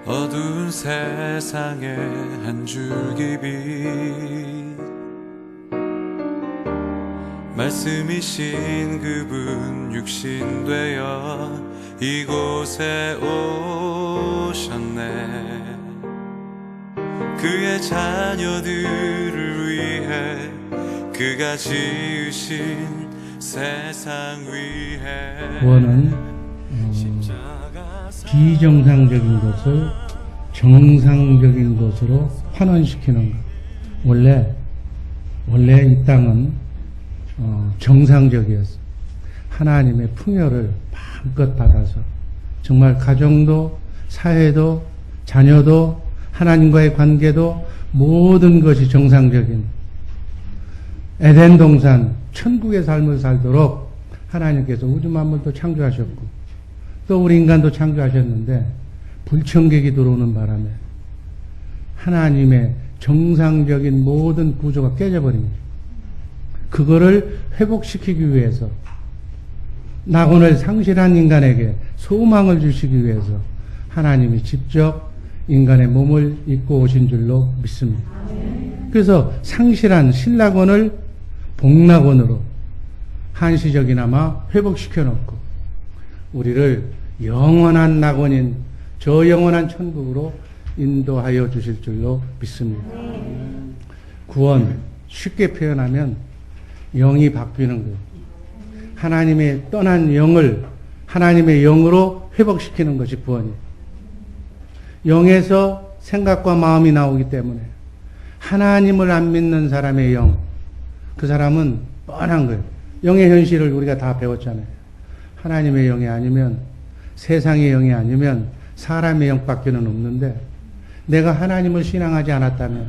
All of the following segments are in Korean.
어두운 세상에 한 줄기 빛 말씀이신 그분 육신 되어 이곳에 오셨네. 그의 자녀들을 위해 그가 지으신 세상 위에 구원은 비정상적인 것을 정상적인 것으로 환원시키는 것. 원래 이 땅은 정상적이었어. 하나님의 풍요를 마음껏 받아서 정말 가정도 사회도 자녀도 하나님과의 관계도 모든 것이 정상적인 에덴 동산 천국의 삶을 살도록 하나님께서 우주 만물도 창조하셨고 또 우리 인간도 창조하셨는데 불청객이 들어오는 바람에 하나님의 정상적인 모든 구조가 깨져버립니다. 그거를 회복시키기 위해서 낙원을 상실한 인간에게 소망을 주시기 위해서 하나님이 직접 인간의 몸을 입고 오신 줄로 믿습니다. 그래서 상실한 신낙원을 복낙원으로 한시적이나마 회복시켜 놓고 우리를 영원한 낙원인 저 영원한 천국으로 인도하여 주실 줄로 믿습니다. 구원 쉽게 표현하면 영이 바뀌는 거예요. 하나님의 떠난 영을 하나님의 영으로 회복시키는 것이 구원이에요. 영에서 생각과 마음이 나오기 때문에 하나님을 안 믿는 사람의 영, 그 사람은 뻔한 거예요. 영의 현실을 우리가 다 배웠잖아요. 하나님의 영이 아니면, 세상의 영이 아니면 사람의 영밖에는 없는데, 내가 하나님을 신앙하지 않았다면,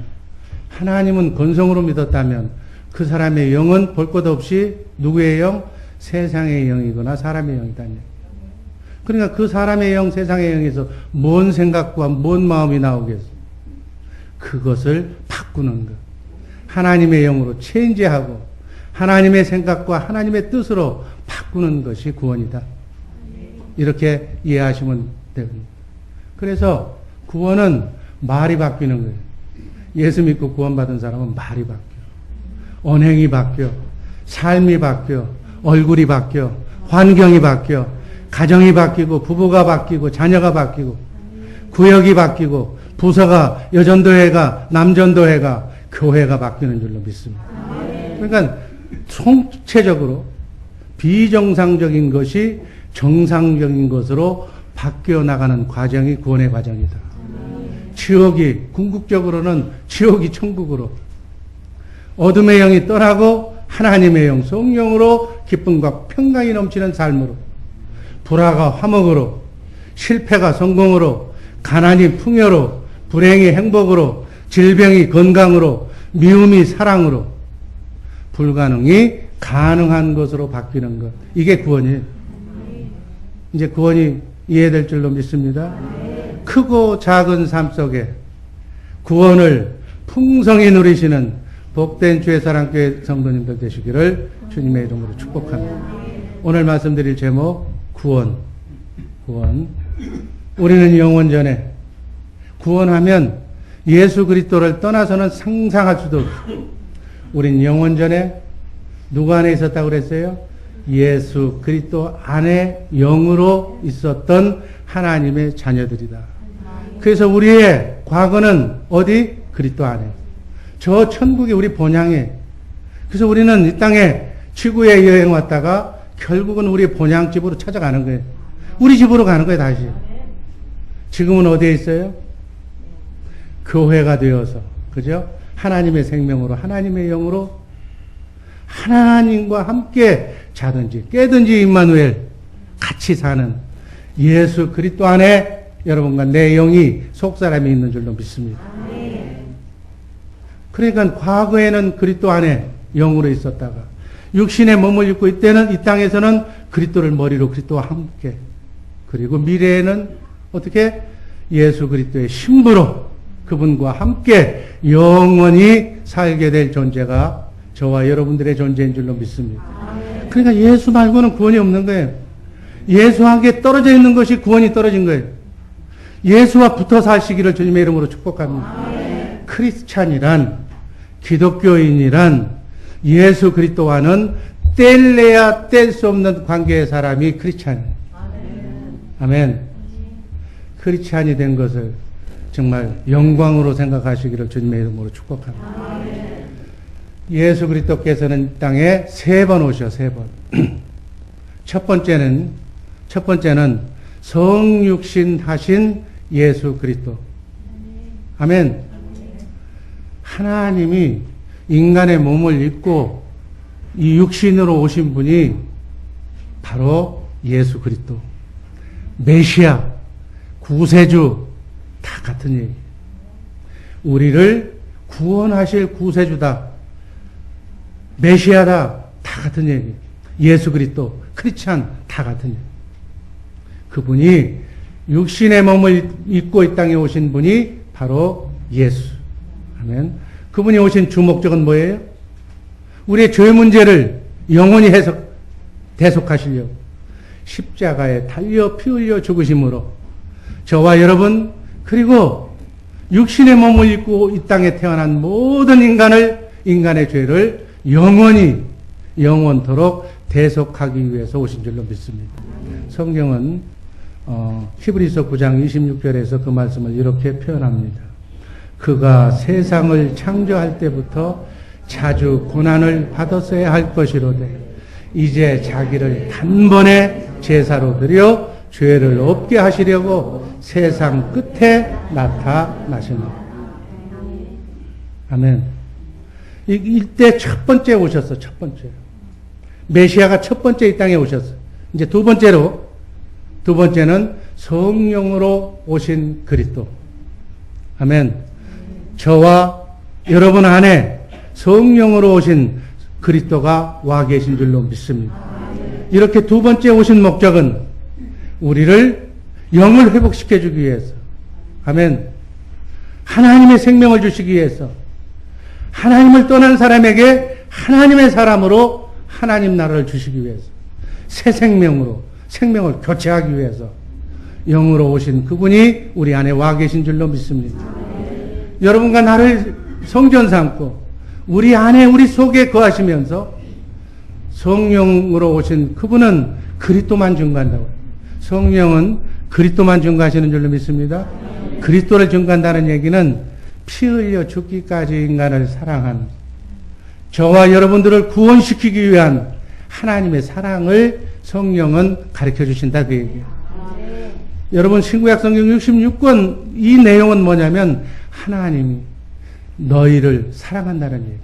하나님은 건성으로 믿었다면 그 사람의 영은 볼 것 없이 누구의 영? 세상의 영이거나 사람의 영이다니. 그러니까 그 사람의 영, 세상의 영에서 뭔 생각과 뭔 마음이 나오겠어? 그것을 바꾸는 것. 하나님의 영으로 체인지하고 하나님의 생각과 하나님의 뜻으로 바꾸는 것이 구원이다. 이렇게 이해하시면 됩니다. 그래서 구원은 말이 바뀌는 거예요. 예수 믿고 구원받은 사람은 말이 바뀌어. 언행이 바뀌어. 삶이 바뀌어. 얼굴이 바뀌어. 환경이 바뀌어. 가정이 바뀌고 부부가 바뀌고 자녀가 바뀌고 구역이 바뀌고 부서가 여전도회가 남전도회가 교회가 바뀌는 줄로 믿습니다. 그러니까 총체적으로 비정상적인 것이 정상적인 것으로 바뀌어 나가는 과정이 구원의 과정이다. 지옥이 궁극적으로는 지옥이 천국으로 어둠의 영이 떠나고 하나님의 영 성령으로 기쁨과 평강이 넘치는 삶으로 불화가 화목으로 실패가 성공으로 가난이 풍요로 불행이 행복으로 질병이 건강으로 미움이 사랑으로 불가능이 가능한 것으로 바뀌는 것. 이게 구원이에요. 이제 구원이 이해될 줄로 믿습니다. 크고 작은 삶 속에 구원을 풍성히 누리시는 복된 주의 사랑교회 성도님들 되시기를 주님의 이름으로 축복합니다. 오늘 말씀드릴 제목 구원. 우리는 영원전에 구원하면 예수 그리스도를 떠나서는 상상할 수도 없어요. 우린 영원전에 누구 안에 있었다고 그랬어요? 예수 그리스도 안에 영으로 있었던 하나님의 자녀들이다. 그래서 우리의 과거는 어디? 그리스도 안에. 저 천국이 우리 본향이에요. 그래서 우리는 이 땅에 지구에 여행 왔다가 결국은 우리 본향집으로 찾아가는 거예요. 우리 집으로 가는 거예요, 다시. 지금은 어디에 있어요? 교회가 되어서, 그죠? 하나님의 생명으로, 하나님의 영으로, 하나님과 함께 자든지 깨든지 임마누엘 같이 사는 예수 그리스도 안에 여러분과 내 영이 속사람이 있는 줄로 믿습니다. 그러니까 과거에는 그리스도 안에 영으로 있었다가 육신의 몸을 입고 이때는 이 땅에서는 그리스도를 머리로 그리스도와 함께 그리고 미래에는 어떻게 예수 그리스도의 신부로 그분과 함께 영원히 살게 될 존재가 저와 여러분들의 존재인 줄로 믿습니다. 그러니까 예수 말고는 구원이 없는 거예요. 예수에게 떨어져 있는 것이 구원이 떨어진 거예요. 예수와 붙어 사시기를 주님의 이름으로 축복합니다. 크리스찬이란, 기독교인이란 예수 그리스도와는 뗄래야 뗄 수 없는 관계의 사람이 크리스찬이에요. 아멘. 크리스찬이 된 것을 정말 영광으로 생각하시기를 주님의 이름으로 축복합니다. 예수 그리스도께서는 땅에 3번 오셔, 3번. 첫 번째는 성육신 하신 예수 그리스도. 아멘. 하나님이 인간의 몸을 입고 이 육신으로 오신 분이 바로 예수 그리스도. 메시아, 구세주, 다 같은 얘기. 우리를 구원하실 구세주다. 메시아다. 다 같은 얘기. 예수 그리스도, 크리스찬 다 같은 얘기. 그분이 육신의 몸을 입고 이 땅에 오신 분이 바로 예수. 아멘. 그분이 오신 주 목적은 뭐예요? 우리의 죄 문제를 영원히 대속하시려고 십자가에 달려 피 흘려 죽으심으로 저와 여러분 그리고 육신의 몸을 입고 이 땅에 태어난 모든 인간의 죄를 영원토록 대속하기 위해서 오신 줄로 믿습니다. 성경은 히브리서 9장 26절에서 그 말씀을 이렇게 표현합니다. 그가 세상을 창조할 때부터 자주 고난을 받았어야 할 것이로되 이제 자기를 단번에 제사로 드려 죄를 없게 하시려고 세상 끝에 나타나십니다. 아멘. 이때 첫 번째 오셨어. 첫 번째. 메시아가 첫 번째 이 땅에 오셨어. 이제 두 번째는 성령으로 오신 그리스도. 아멘. 저와 여러분 안에 성령으로 오신 그리스도가 와 계신 줄로 믿습니다. 이렇게 두 번째 오신 목적은 우리를 영을 회복시켜 주기 위해서. 아멘. 하나님의 생명을 주시기 위해서. 하나님을 떠난 사람에게 하나님의 사람으로 하나님 나라를 주시기 위해서. 새 생명으로 생명을 교체하기 위해서 영으로 오신 그분이 우리 안에 와 계신 줄로 믿습니다. 여러분과 나를 성전 삼고 우리 안에 우리 속에 거하시면서 성령으로 오신 그분은 그리스도만 증거한다고. 성령은 그리스도만 증거하시는 줄로 믿습니다. 그리스도를 증거한다는 얘기는 피 흘려 죽기까지 인간을 사랑한 저와 여러분들을 구원시키기 위한 하나님의 사랑을 성령은 가르쳐 주신다 그 얘기예요. 여러분 신구약 성경 66권 이 내용은 뭐냐면 하나님이 너희를 사랑한다는 얘기예요.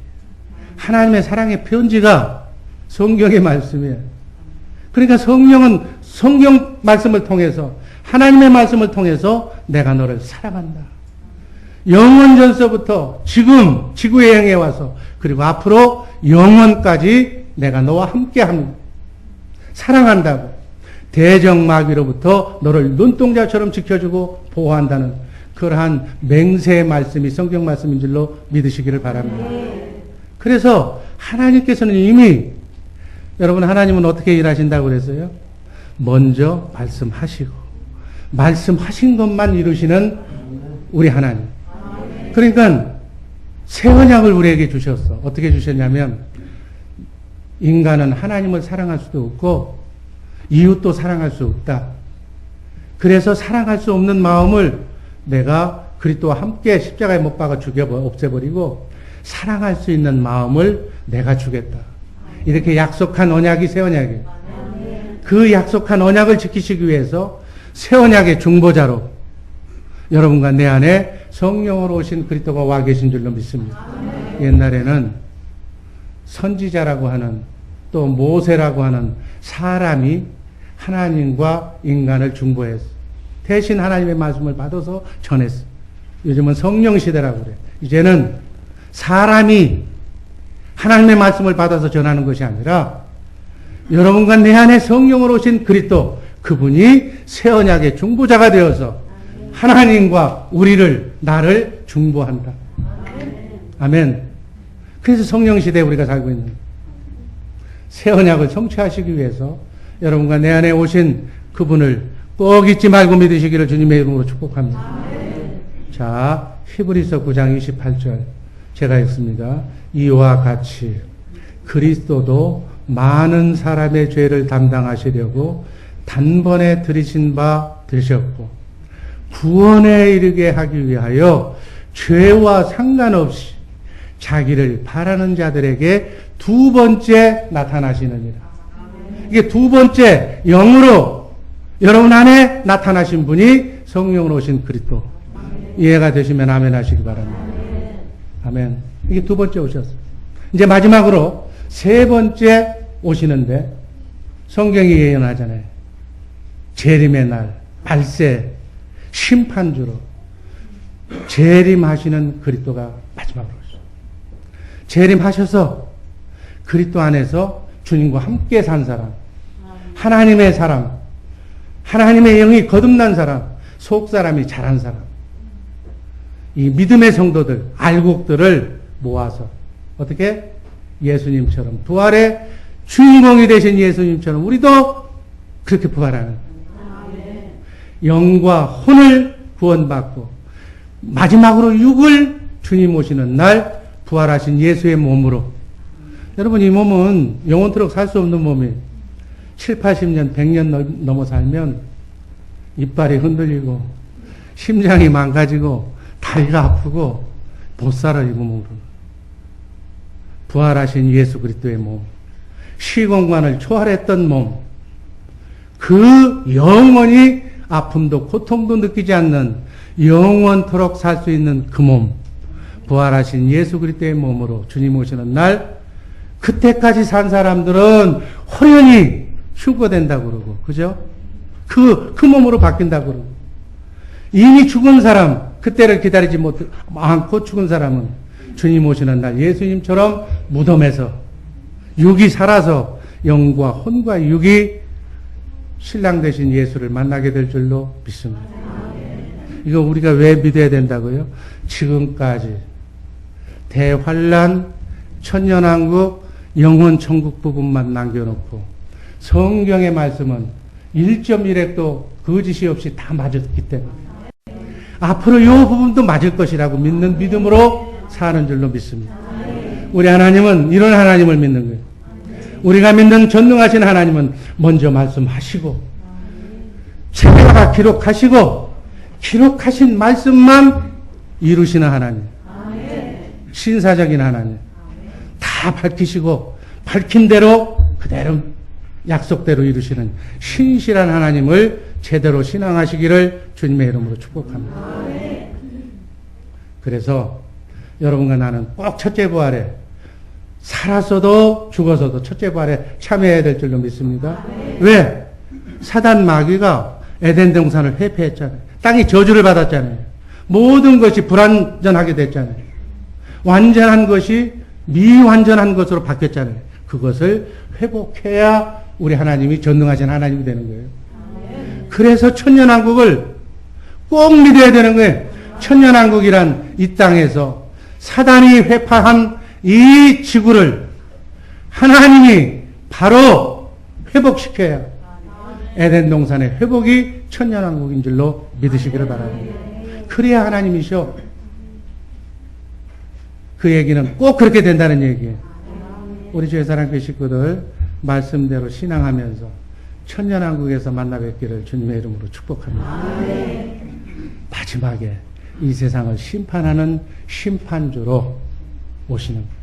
하나님의 사랑의 편지가 성경의 말씀이에요. 그러니까 성령은 성경 말씀을 통해서 하나님의 말씀을 통해서 내가 너를 사랑한다. 영원 전서부터 지금 지구에 행해 와서 그리고 앞으로 영원까지 내가 너와 함께합니다. 사랑한다고. 대적마귀로부터 너를 눈동자처럼 지켜주고 보호한다는 그러한 맹세의 말씀이 성경 말씀인 줄로 믿으시기를 바랍니다. 그래서 하나님께서는 이미 여러분 하나님은 어떻게 일하신다고 그랬어요? 먼저 말씀하시고 말씀하신 것만 이루시는 우리 하나님. 그러니까 새 언약을 우리에게 주셨어. 어떻게 주셨냐면 인간은 하나님을 사랑할 수도 없고 이웃도 사랑할 수 없다. 그래서 사랑할 수 없는 마음을 내가 그리스도와 함께 십자가에 못 박아 없애버리고 사랑할 수 있는 마음을 내가 주겠다. 이렇게 약속한 언약이 새 언약이에요. 그 약속한 언약을 지키시기 위해서 새 언약의 중보자로 여러분과 내 안에 성령으로 오신 그리스도가 와 계신 줄로 믿습니다. 옛날에는 선지자라고 하는 또 모세라고 하는 사람이 하나님과 인간을 중보했어. 대신 하나님의 말씀을 받아서 전했어. 요즘은 성령 시대라고 그래. 이제는 사람이 하나님의 말씀을 받아서 전하는 것이 아니라 여러분과 내 안에 성령으로 오신 그리스도 그분이 새 언약의 중보자가 되어서 하나님과 나를 중보한다. 아멘. 그래서 성령 시대에 우리가 살고 있는 새 언약을 성취하시기 위해서 여러분과 내 안에 오신 그분을 꼭 잊지 말고 믿으시기를 주님의 이름으로 축복합니다. 자, 히브리서 9장 28절 제가 읽습니다. 이와 같이 그리스도도 많은 사람의 죄를 담당하시려고 단번에 들이신 바 되셨고 구원에 이르게 하기 위하여 죄와 상관없이 자기를 바라는 자들에게 두 번째 나타나시느니라. 이게 두 번째 영으로 여러분 안에 나타나신 분이 성령으로 오신 그리스도. 이해가 되시면 아멘 하시기 바랍니다. 아멘. 이게 두 번째 오셨어요. 이제 마지막으로 세 번째 오시는데 성경이 예언하잖아요. 재림의 날, 발세, 심판주로 재림하시는 그리스도가 마지막으로 오셨어요. 재림하셔서 그리스도 안에서 주님과 함께 산 사람, 하나님의 사람, 하나님의 영이 거듭난 사람, 속 사람이 자란 사람, 이 믿음의 성도들, 알곡들을 모아서 어떻게? 예수님처럼 부활의 주인공이 되신 예수님처럼 우리도 그렇게 부활하는 영과 혼을 구원받고 마지막으로 육을 주님 오시는 날 부활하신 예수의 몸으로. 여러분, 이 몸은 영원토록 살 수 없는 몸이 7, 80년, 100년 넘어 살면 이빨이 흔들리고 심장이 망가지고 다리가 아프고 못 살아. 이 몸으로. 부활하신 예수 그리스도의 몸, 시공간을 초월했던 몸, 그 영원히 아픔도 고통도 느끼지 않는 영원토록 살 수 있는 그 몸, 부활하신 예수 그리스도의 몸으로 주님 오시는 날, 그때까지 산 사람들은 호련히 휴거된다고 그러고, 그죠? 그 몸으로 바뀐다고 그러고, 이미 죽은 사람, 그때를 기다리지 않고 죽은 사람은 주님 오시는 날 예수님처럼 무덤에서 육이 살아서 영과 혼과 육이 신랑 되신 예수를 만나게 될 줄로 믿습니다. 이거 우리가 왜 믿어야 된다고요? 지금까지 대환란, 천년왕국, 영혼천국 부분만 남겨놓고 성경의 말씀은 1.1핵도 거짓이 없이 다 맞았기 때문에 앞으로 이 부분도 맞을 것이라고 믿는 믿음으로 사는 줄로 믿습니다. 우리 하나님은 이런 하나님을 믿는 거예요. 우리가 믿는 전능하신 하나님은 먼저 말씀하시고 책에다가 기록하시고 기록하신 말씀만 이루시는 하나님, 신사적인 하나님, 다 밝히시고 밝힌 대로 그대로 약속대로 이루시는 신실한 하나님을 제대로 신앙하시기를 주님의 이름으로 축복합니다. 그래서 여러분과 나는 꼭 첫째 부활에 살았어도 죽어서도 첫째 부활에 참여해야 될 줄로 믿습니다. 왜? 사단 마귀가 에덴 동산을 회폐했잖아요. 땅이 저주를 받았잖아요. 모든 것이 불완전하게 됐잖아요. 완전한 것이 미완전한 것으로 바뀌었잖아요. 그것을 회복해야 우리 하나님이 전능하신 하나님이 되는 거예요. 그래서 천년왕국을 꼭 믿어야 되는 거예요. 천년왕국이란 이 땅에서 사단이 회파한 이 지구를 하나님이 바로 회복시켜야 에덴 동산의 회복이 천년왕국인 줄로 믿으시기를 바랍니다. 그래야 하나님이셔. 그 얘기는 꼭 그렇게 된다는 얘기예요. 우리 주의 사랑교회 식구들 말씀대로 신앙하면서 천년왕국에서 만나 뵙기를 주님의 이름으로 축복합니다. 마지막에 이 세상을 심판하는 심판주로 오시는 거예요.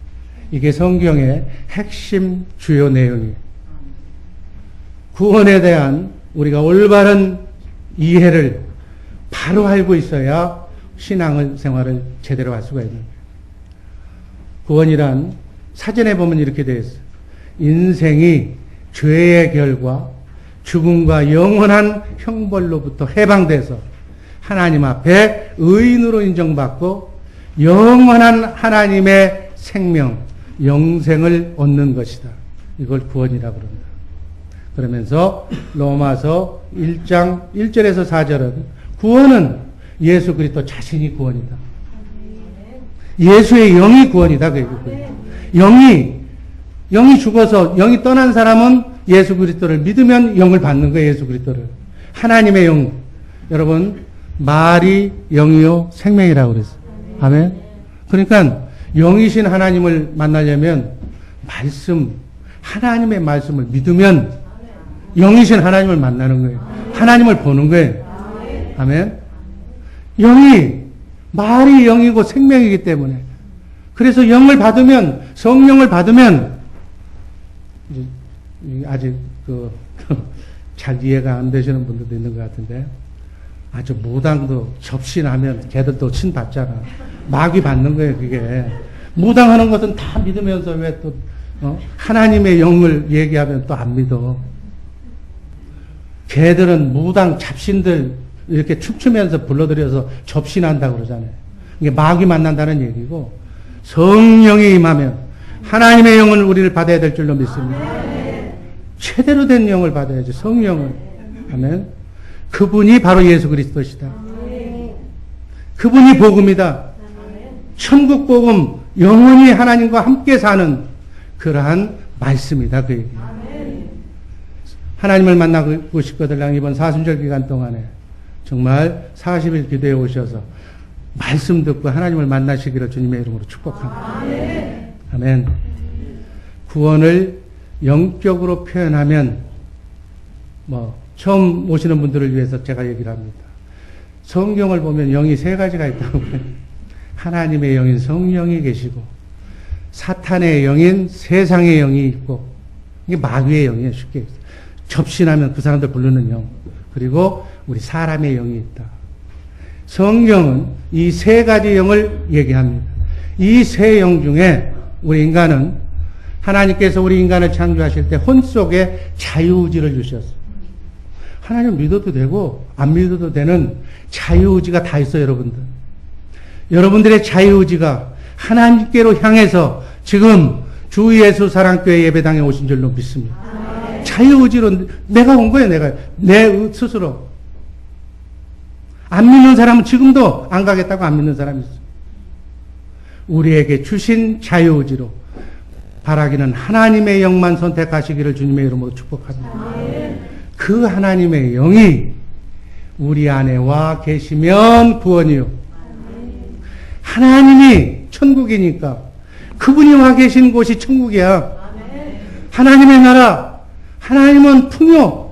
이게 성경의 핵심 주요 내용이에요. 구원에 대한 우리가 올바른 이해를 바로 알고 있어야 신앙생활을 제대로 할 수가 있는 거예요. 구원이란 사전에 보면 이렇게 되어 있어요. 인생이 죄의 결과 죽음과 영원한 형벌로부터 해방돼서 하나님 앞에 의인으로 인정받고 영원한 하나님의 생명, 영생을 얻는 것이다. 이걸 구원이라고 그럽니다. 그러면서 로마서 1장 1절에서 4절은 구원은 예수 그리스도 자신이 구원이다. 예수의 영이 구원이다. 영이 죽어서 영이 떠난 사람은 예수 그리스도를 믿으면 영을 받는 거예요. 예수 그리스도를. 하나님의 영. 여러분, 말이 영이요 생명이라고 그랬어요. 아멘. 그러니까 영이신 하나님을 만나려면 말씀, 하나님의 말씀을 믿으면 영이신 하나님을 만나는 거예요. 하나님을 보는 거예요. 아멘. 영이, 말이 영이고 생명이기 때문에. 그래서 영을 받으면, 성령을 받으면, 아직 잘 이해가 안 되시는 분들도 있는 것 같은데, 아주 무당도 접신하면 걔들도 신 받잖아. 마귀 받는 거예요, 그게. 무당하는 것은 다 믿으면서 왜 또, 하나님의 영을 얘기하면 또 안 믿어. 걔들은 무당 잡신들 이렇게 춤추면서 불러들여서 접신한다고 그러잖아요. 이게 마귀 만난다는 얘기고, 성령이 임하면 하나님의 영을 우리를 받아야 될 줄로 믿습니다. 제대로 된 영을 받아야지, 성령을. 아멘. 그분이 바로 예수 그리스도시다. 그분이 복음이다. 천국 복음, 영원히 하나님과 함께 사는 그러한 말씀이다, 그 얘기예요. 하나님을 만나고 싶거든요. 이번 사순절 기간 동안에 정말 40일 기도해 오셔서 말씀 듣고 하나님을 만나시기를 주님의 이름으로 축복합니다. 아멘. 구원을 영적으로 표현하면 처음 오시는 분들을 위해서 제가 얘기를 합니다. 성경을 보면 영이 세 가지가 있다고 해요. 하나님의 영인 성령이 계시고, 사탄의 영인 세상의 영이 있고, 이게 마귀의 영이에요, 쉽게. 접신하면 그 사람들 부르는 영. 그리고 우리 사람의 영이 있다. 성경은 이 세 가지 영을 얘기합니다. 이 세 영 중에 우리 인간은 하나님께서 우리 인간을 창조하실 때 혼 속에 자유의지를 주셨어요. 하나님 믿어도 되고 안 믿어도 되는 자유의지가 다 있어요, 여러분들. 여러분들의 자유의지가 하나님께로 향해서 지금 주 예수 사랑교회 예배당에 오신 줄로 믿습니다. 자유의지로 내가 온 거예요, 내 스스로. 안 믿는 사람은 지금도 안 가겠다고 안 믿는 사람이 있어요. 우리에게 주신 자유의지로 바라기는 하나님의 영만 선택하시기를 주님의 이름으로 축복합니다. 그 하나님의 영이 우리 안에 와 계시면 구원이요. 하나님이 천국이니까 그분이 와 계신 곳이 천국이야. 하나님의 나라, 하나님은 풍요,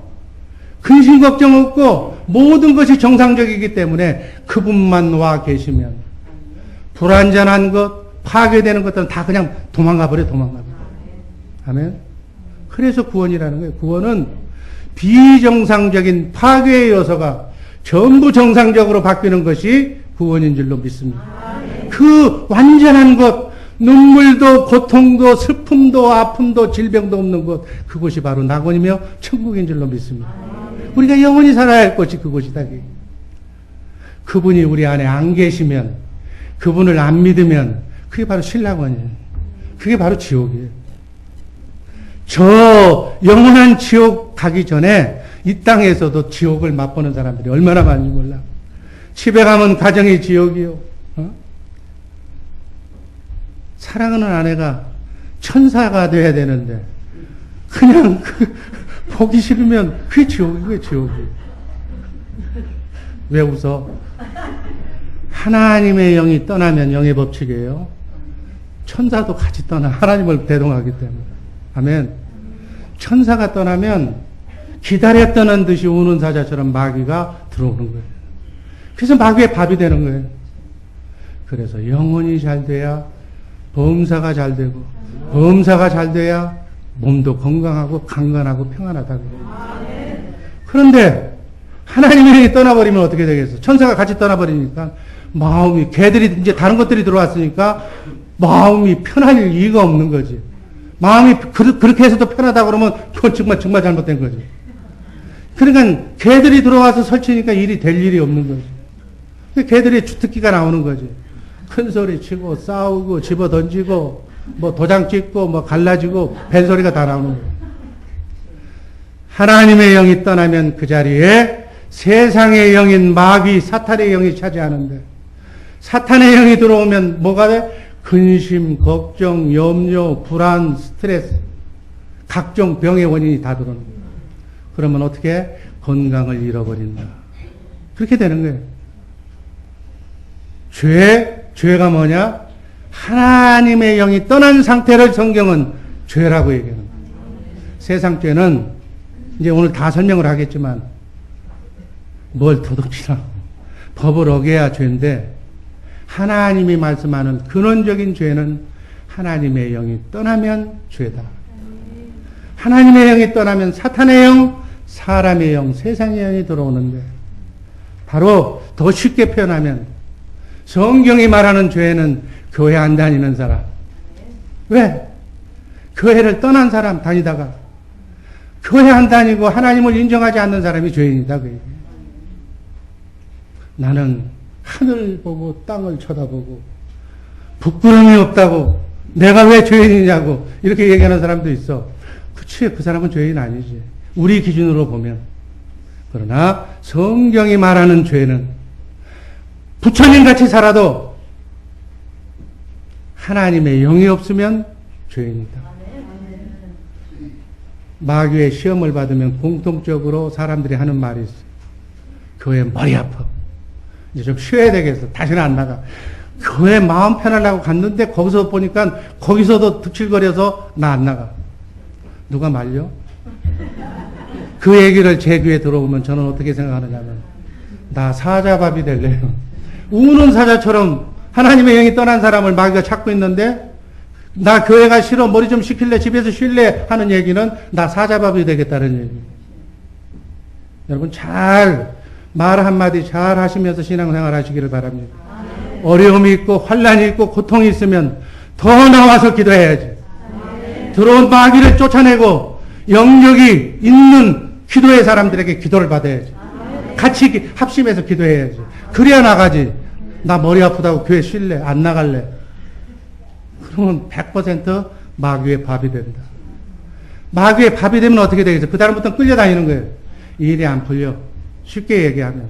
근심 걱정 없고 모든 것이 정상적이기 때문에 그분만 와 계시면 불완전한 것, 파괴되는 것들은 다 그냥 도망가 버려. 아멘. 그래서 구원이라는 거예요. 구원은 비정상적인 파괴의 요소가 전부 정상적으로 바뀌는 것이 구원인 줄로 믿습니다. 그 완전한 것, 눈물도 고통도 슬픔도 아픔도 질병도 없는 곳, 그곳이 바로 낙원이며 천국인 줄로 믿습니다. 우리가 영원히 살아야 할 곳이 그곳이다. 그분이 우리 안에 안 계시면, 그분을 안 믿으면 그게 바로 신락원이에요. 그게 바로 지옥이에요. 저 영원한 지옥 가기 전에 이 땅에서도 지옥을 맛보는 사람들이 얼마나 많은지 몰라. 집에 가면 가정이 지옥이요. 사랑하는 아내가 천사가 돼야 되는데 그냥 보기 싫으면 그게 지옥이. 왜 웃어? 하나님의 영이 떠나면 영의 법칙이에요. 천사도 같이 떠나. 하나님을 대동하기 때문에. 아멘. 천사가 떠나면 기다렸다는 듯이 우는 사자처럼 마귀가 들어오는 거예요. 그래서 마귀의 밥이 되는 거예요. 그래서 영혼이 잘 돼야 범사가 잘 되고, 범사가 잘 돼야 몸도 건강하고 강건하고 평안하다고. 그런데 하나님의 영이 떠나버리면 어떻게 되겠어? 천사가 같이 떠나버리니까 마음이, 개들이 이제 다른 것들이 들어왔으니까 마음이 편할 이유가 없는 거지. 마음이 그렇게 해서도 편하다 그러면 그건 정말 잘못된 거지. 그러니까 개들이 들어와서 설치니까 일이 될 일이 없는 거지. 개들이 주특기가 나오는 거지. 큰 소리 치고 싸우고 집어 던지고 뭐 도장 찍고 뭐 갈라지고 벤소리가 다 나오는 거예요. 하나님의 영이 떠나면 그 자리에 세상의 영인 마귀 사탄의 영이 차지하는데, 사탄의 영이 들어오면 뭐가 돼? 근심, 걱정, 염려, 불안, 스트레스, 각종 병의 원인이 다 들어오는 거예요. 그러면 어떻게? 건강을 잃어버린다. 그렇게 되는 거예요. 죄가 뭐냐? 하나님의 영이 떠난 상태를 성경은 죄라고 얘기합니다. 세상 죄는 이제 오늘 다 설명을 하겠지만 뭘 도둑질하고 법을 어겨야 죄인데, 하나님이 말씀하는 근원적인 죄는 하나님의 영이 떠나면 죄다. 하나님의 영이 떠나면 사탄의 영, 사람의 영, 세상의 영이 들어오는데, 바로 더 쉽게 표현하면 성경이 말하는 죄는 교회 안 다니는 사람. 왜? 교회를 떠난 사람 다니다가 교회 안 다니고 하나님을 인정하지 않는 사람이 죄인이다. 그 얘기예요. 나는 하늘 보고 땅을 쳐다보고 부끄러움이 없다고, 내가 왜 죄인이냐고 이렇게 얘기하는 사람도 있어. 그치, 그 사람은 죄인 아니지, 우리 기준으로 보면. 그러나 성경이 말하는 죄는 부처님같이 살아도 하나님의 영이 없으면 죄인이다. 마귀의 시험을 받으면 공통적으로 사람들이 하는 말이 있어. 교회 머리 아파, 이제 좀 쉬어야 되겠어, 다시는 안 나가. 교회 마음 편하려고 갔는데 거기서 보니까 거기서도 득실거려서 나 안 나가. 누가 말려? 그 얘기를 제 귀에 들어오면 저는 어떻게 생각하느냐면, 나 사자밥이 될래요. 우는 사자처럼 하나님의 영이 떠난 사람을 마귀가 찾고 있는데, 나 교회가 싫어, 머리 좀 식힐래, 집에서 쉴래 하는 얘기는 나 사자밥이 되겠다는 얘기예요. 여러분, 말 한마디 잘 하시면서 신앙생활 하시기를 바랍니다. 어려움이 있고 환란이 있고 고통이 있으면 더 나와서 기도해야지. 들어온 마귀를 쫓아내고 영역이 있는 기도의 사람들에게 기도를 받아야지. 같이 합심해서 기도해야지. 그래야 나가지. 나 머리 아프다고 교회 쉴래, 안 나갈래. 그러면 100% 마귀의 밥이 된다. 마귀의 밥이 되면 어떻게 되겠어? 그 다음부터는 끌려다니는 거예요. 일이 안 풀려. 쉽게 얘기하면.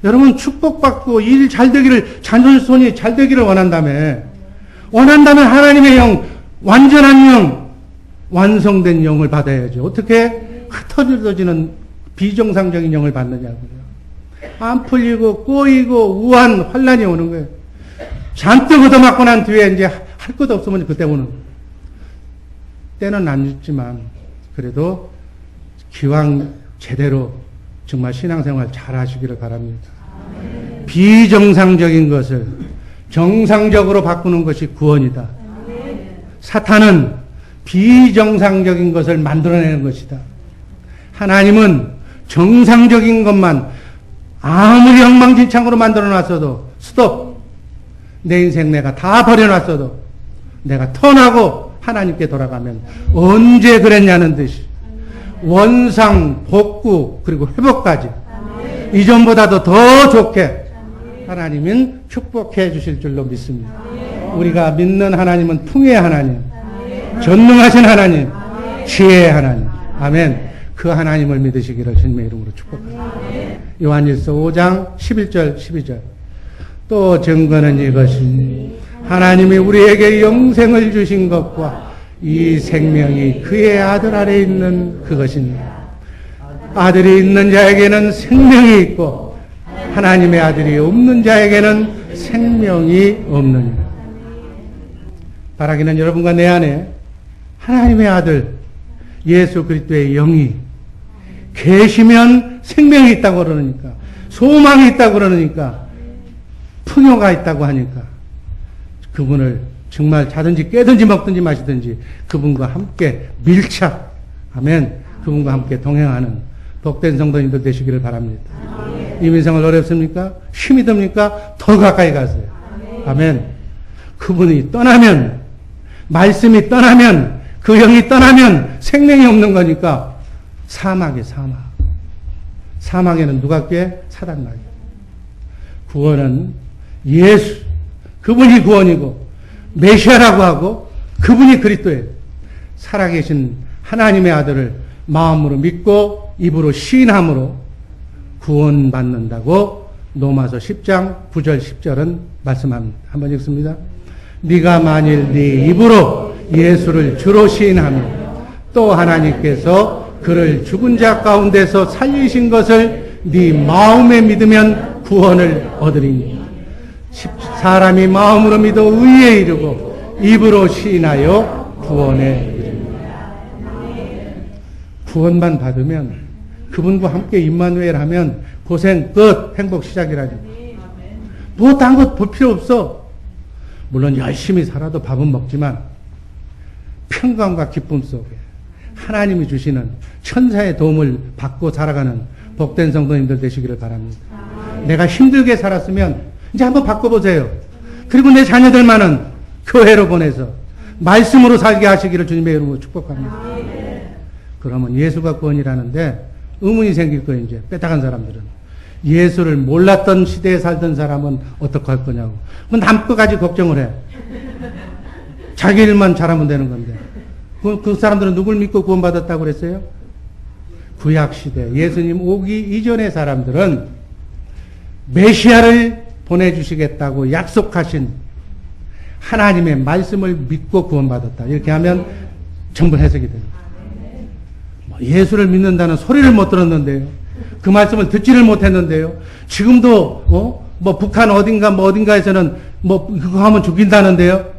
여러분, 축복받고 일 잘 되기를, 자손이 잘 되기를 원한다면 하나님의 영, 완전한 영, 완성된 영을 받아야죠. 어떻게? 흩어져지는 비정상적인 영을 받느냐고요. 안 풀리고 꼬이고 우한 환란이 오는 거예요. 잔뜩 얻어맞고 난 뒤에 이제 할 것도 없으면 그때는 때는 안 늦지만 그래도 기왕 제대로 정말 신앙생활 잘 하시기를 바랍니다. 비정상적인 것을 정상적으로 바꾸는 것이 구원이다. 사탄은 비정상적인 것을 만들어내는 것이다. 하나님은 정상적인 것만 아무리 엉망진창으로 만들어놨어도 스톱! 내 인생 내가 다 버려놨어도 내가 턴하고 하나님께 돌아가면 언제 그랬냐는 듯이 원상, 복구, 그리고 회복까지 이전보다도 더 좋게 하나님은 축복해 주실 줄로 믿습니다. 우리가 믿는 하나님은 풍요의 하나님, 전능하신 하나님, 지혜의 하나님. 아멘. 그 하나님을 믿으시기를 주님의 이름으로 축복합니다. 요한일서 5장 11절 12절. 또 증거는 이것이니 하나님이 우리에게 영생을 주신 것과 이 생명이 그의 아들 아래 있는 그것입니다. 아들이 있는 자에게는 생명이 있고 하나님의 아들이 없는 자에게는 생명이 없느니라. 바라기는 여러분과 내 안에 하나님의 아들 예수 그리스도의 영이 계시면 생명이 있다고 그러니까, 소망이 있다고 그러니까, 풍요가 있다고 하니까 그분을 정말 자든지 깨든지 먹든지 마시든지 그분과 함께 밀착, 아멘, 그분과 함께 동행하는 복된 성도님들 되시기를 바랍니다. 이민생활 어렵습니까? 힘이 듭니까? 더 가까이 가세요. 아멘. 그분이 떠나면, 말씀이 떠나면, 그 영이 떠나면 생명이 없는 거니까 사막에 사막. 사막에는 누가 꽤? 사단마귀. 구원은 예수, 그분이 구원이고 메시아라고 하고 그분이 그리스도예요. 살아계신 하나님의 아들을 마음으로 믿고 입으로 시인함으로 구원받는다고 로마서 10장 9절 10절은 말씀합니다. 한번 읽습니다. 네가 만일 네 입으로 예수를 주로 시인하면 또 하나님께서 그를 죽은 자 가운데서 살리신 것을 네 마음에 믿으면 구원을 얻으리니 사람이 마음으로 믿어 의에 이르고 입으로 시인하여 구원에 이르리라. 구원만 받으면 그분과 함께 임마누엘 하면 고생 끝, 행복 시작이라니. 뭐 딴 것 볼 필요 없어. 물론 열심히 살아도 밥은 먹지만 평강과 기쁨 속에 하나님이 주시는 천사의 도움을 받고 살아가는 복된 성도님들 되시기를 바랍니다. 내가 힘들게 살았으면 이제 한번 바꿔보세요. 그리고 내 자녀들만은 교회로 보내서 말씀으로 살게 하시기를 주님의 이름으로 축복합니다. 그러면 예수가 구원이라는데 의문이 생길 거예요. 이제 빼딱한 사람들은 예수를 몰랐던 시대에 살던 사람은 어떻게 할 거냐고. 남 거까지 걱정을 해. 자기 일만 잘하면 되는 건데. 그 사람들은 누굴 믿고 구원받았다고 그랬어요? 구약시대 예수님 오기 이전의 사람들은 메시아를 보내주시겠다고 약속하신 하나님의 말씀을 믿고 구원받았다. 이렇게 하면 전부 해석이 됩니다. 예수를 믿는다는 소리를 못 들었는데요. 그 말씀을 듣지를 못했는데요. 지금도 뭐 북한 어딘가 뭐 어딘가에서는 뭐 그거 하면 죽인다는데요.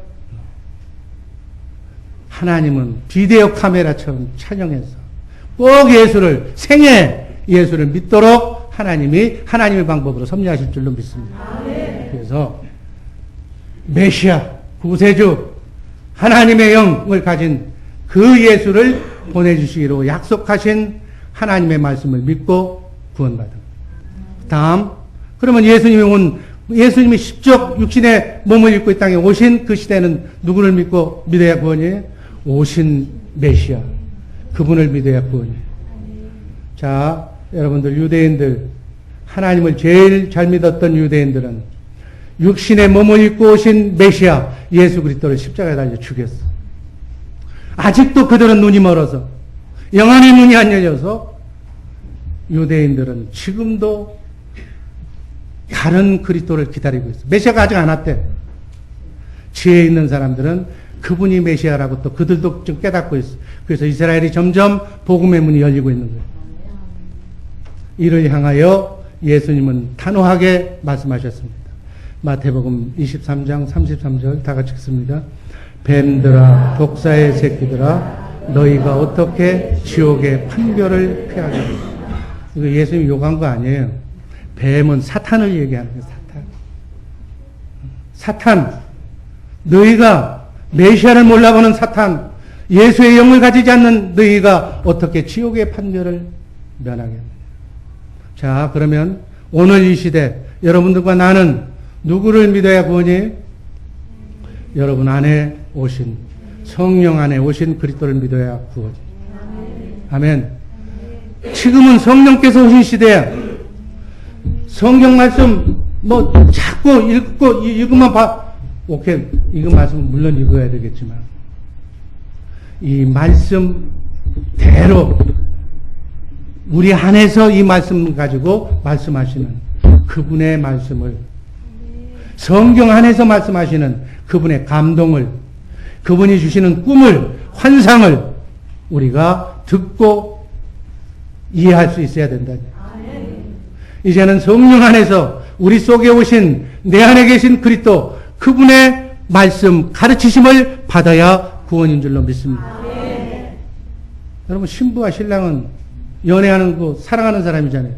하나님은 비디오 카메라처럼 촬영해서 꼭 예수를 생애 예수를 믿도록 하나님이 하나님의 방법으로 섭리하실 줄로 믿습니다. 그래서 메시아 구세주 하나님의 영을 가진 그 예수를 보내주시기로 약속하신 하나님의 말씀을 믿고 구원받은. 다음, 그러면 예수님이 십적 육신의 몸을 입고 이 땅에 오신 그 시대는 누구를 믿고 믿어야 구원이에요? 오신 메시아. 그분을 믿어야 구원이에요. 자, 여러분들 유대인들, 하나님을 제일 잘 믿었던 유대인들은 육신의 몸을 입고 오신 메시아 예수 그리스도를 십자가에 달려 죽였어. 아직도 그들은 눈이 멀어서 영안의 눈이 안 열려서 유대인들은 지금도 다른 그리스도를 기다리고 있어. 메시아가 아직 안 왔대. 지혜 있는 사람들은 그분이 메시아라고 또 그들도 좀 깨닫고 있어. 그래서 이스라엘이 점점 복음의 문이 열리고 있는 거예요. 이를 향하여 예수님은 단호하게 말씀하셨습니다. 마태복음 23장 33절 다 같이 읽습니다. 뱀들아 독사의 새끼들아 너희가 어떻게 지옥의 판결을 피하겠느냐. 이거 예수님이 욕한 거 아니에요. 뱀은 사탄을 얘기하는 거예요. 사탄. 너희가 메시아를 몰라보는 사탄, 예수의 영을 가지지 않는 너희가 어떻게 지옥의 판결을 면하겠느냐. 자, 그러면 오늘 이 시대 여러분들과 나는 누구를 믿어야 구원이에요? 여러분 안에 오신 성령 안에 오신 그리스도를 믿어야 구원이에요. 아멘. 지금은 성령께서 오신 시대야. 성경 말씀 뭐 자꾸 읽으면 봐. 오케이. 이거 말씀 물론 읽어야 되겠지만 이 말씀대로 우리 안에서 이 말씀 가지고 말씀하시는 그분의 말씀을 성경 안에서 말씀하시는 그분의 감동을 그분이 주시는 꿈을 환상을 우리가 듣고 이해할 수 있어야 된다. 이제는 성령 안에서 우리 속에 오신 내 안에 계신 그리스도 그분의 말씀 가르치심을 받아야 구원인 줄로 믿습니다. 여러분 신부와 신랑은 연애하는 거 사랑하는 사람이잖아요.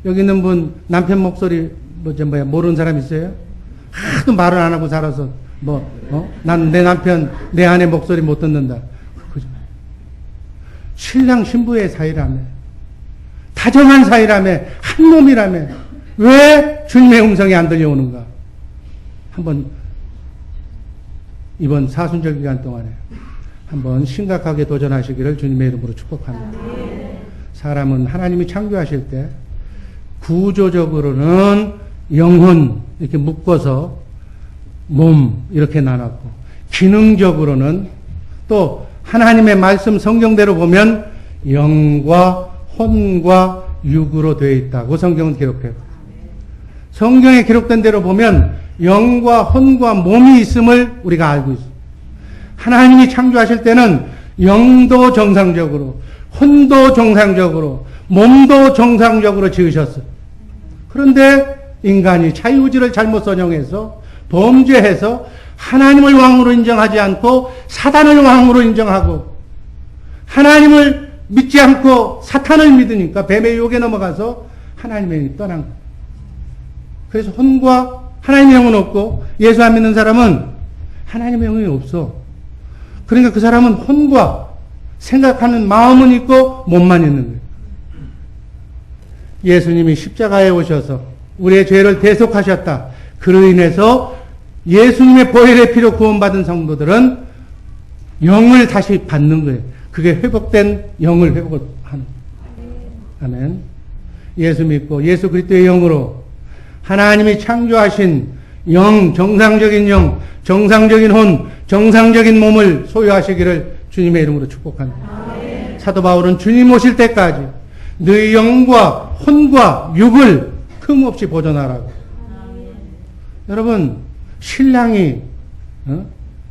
여기 있는 분 남편 목소리 모르는 사람 있어요? 하도 말을 안 하고 살아서 난 내 남편 내 아내 목소리 못 듣는다. 그죠? 신랑 신부의 사이라며 다정한 사이라며 한 몸이라며 왜 주님의 음성이 안 들려오는가? 한번 이번 사순절 기간 동안에 한번 심각하게 도전하시기를 주님의 이름으로 축복합니다. 사람은 하나님이 창조하실 때 구조적으로는 영혼 이렇게 묶어서 몸 이렇게 나눴고 기능적으로는 또 하나님의 말씀 성경대로 보면 영과 혼과 육으로 되어 있다고 성경은 기록해요. 성경에 기록된 대로 보면 영과 혼과 몸이 있음을 우리가 알고 있어요. 하나님이 창조하실 때는 영도 정상적으로 혼도 정상적으로, 몸도 정상적으로 지으셨어요. 그런데 인간이 자유의지를 잘못 선용해서 범죄해서 하나님을 왕으로 인정하지 않고 사단을 왕으로 인정하고 하나님을 믿지 않고 사탄을 믿으니까 뱀의 유혹에 넘어가서 하나님의 영이 떠난 거예요. 그래서 혼과 하나님의 영은 없고 예수 안 믿는 사람은 하나님의 영이 없어. 그러니까 그 사람은 혼과 생각하는 마음은 있고 몸만 있는 거예요. 예수님이 십자가에 오셔서 우리의 죄를 대속하셨다. 그로 인해서 예수님의 보혈의 피로 구원받은 성도들은 영을 다시 받는 거예요. 그게 회복된 영을 회복하는 거예요. 아멘. 예수 믿고 예수 그리스도의 영으로 하나님이 창조하신 영, 정상적인 영, 정상적인 혼, 정상적인 몸을 소유하시기를 주님의 이름으로 축복합니다. 사도 바울은 주님 오실 때까지 너희 영과 혼과 육을 흠없이 보존하라고. 여러분, 신랑이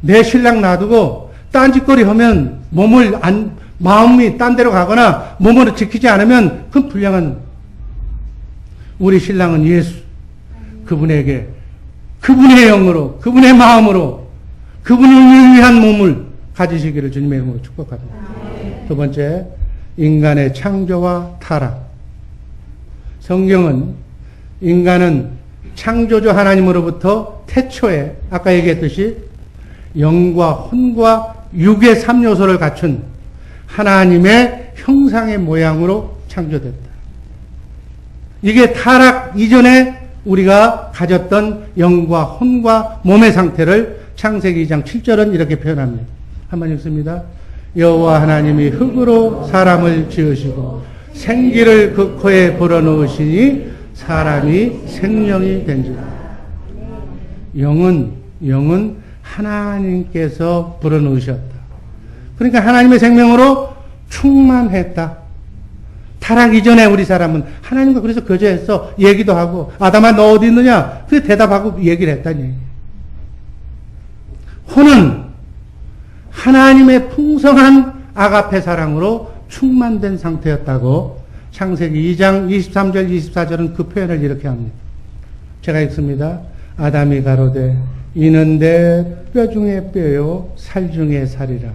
내 신랑 놔두고 딴짓거리 하면 마음이 딴 데로 가거나 몸으로 지키지 않으면 그건 불량한. 우리 신랑은 예수, 그분에게 그분의 영으로 그분의 마음으로 그분을 위한 몸을 가지시기를 주님의 이름으로 축복합니다. 두 번째, 인간의 창조와 타락. 성경은 인간은 창조주 하나님으로부터 태초에 아까 얘기했듯이 영과 혼과 육의 3요소를 갖춘 하나님의 형상의 모양으로 창조됐다. 이게 타락 이전에 우리가 가졌던 영과 혼과 몸의 상태를 창세기 2장 7절은 이렇게 표현합니다. 한번 읽습니다. 여호와 하나님이 흙으로 사람을 지으시고 생기를 그 코에 불어넣으시니 사람이 생명이 된지라. 영은 하나님께서 불어넣으셨다. 그러니까 하나님의 생명으로 충만했다. 타락 이전에 우리 사람은 하나님과 그래서 교제했어. 얘기도 하고 아담아 너 어디 있느냐? 그래 대답하고 얘기를 했다니. 혼은 하나님의 풍성한 아가페 사랑으로 충만된 상태였다고 창세기 2장 23절 24절은 그 표현을 이렇게 합니다. 제가 읽습니다. 아담이 가로되 이는 내 뼈 중에 뼈요 살 중에 살이라.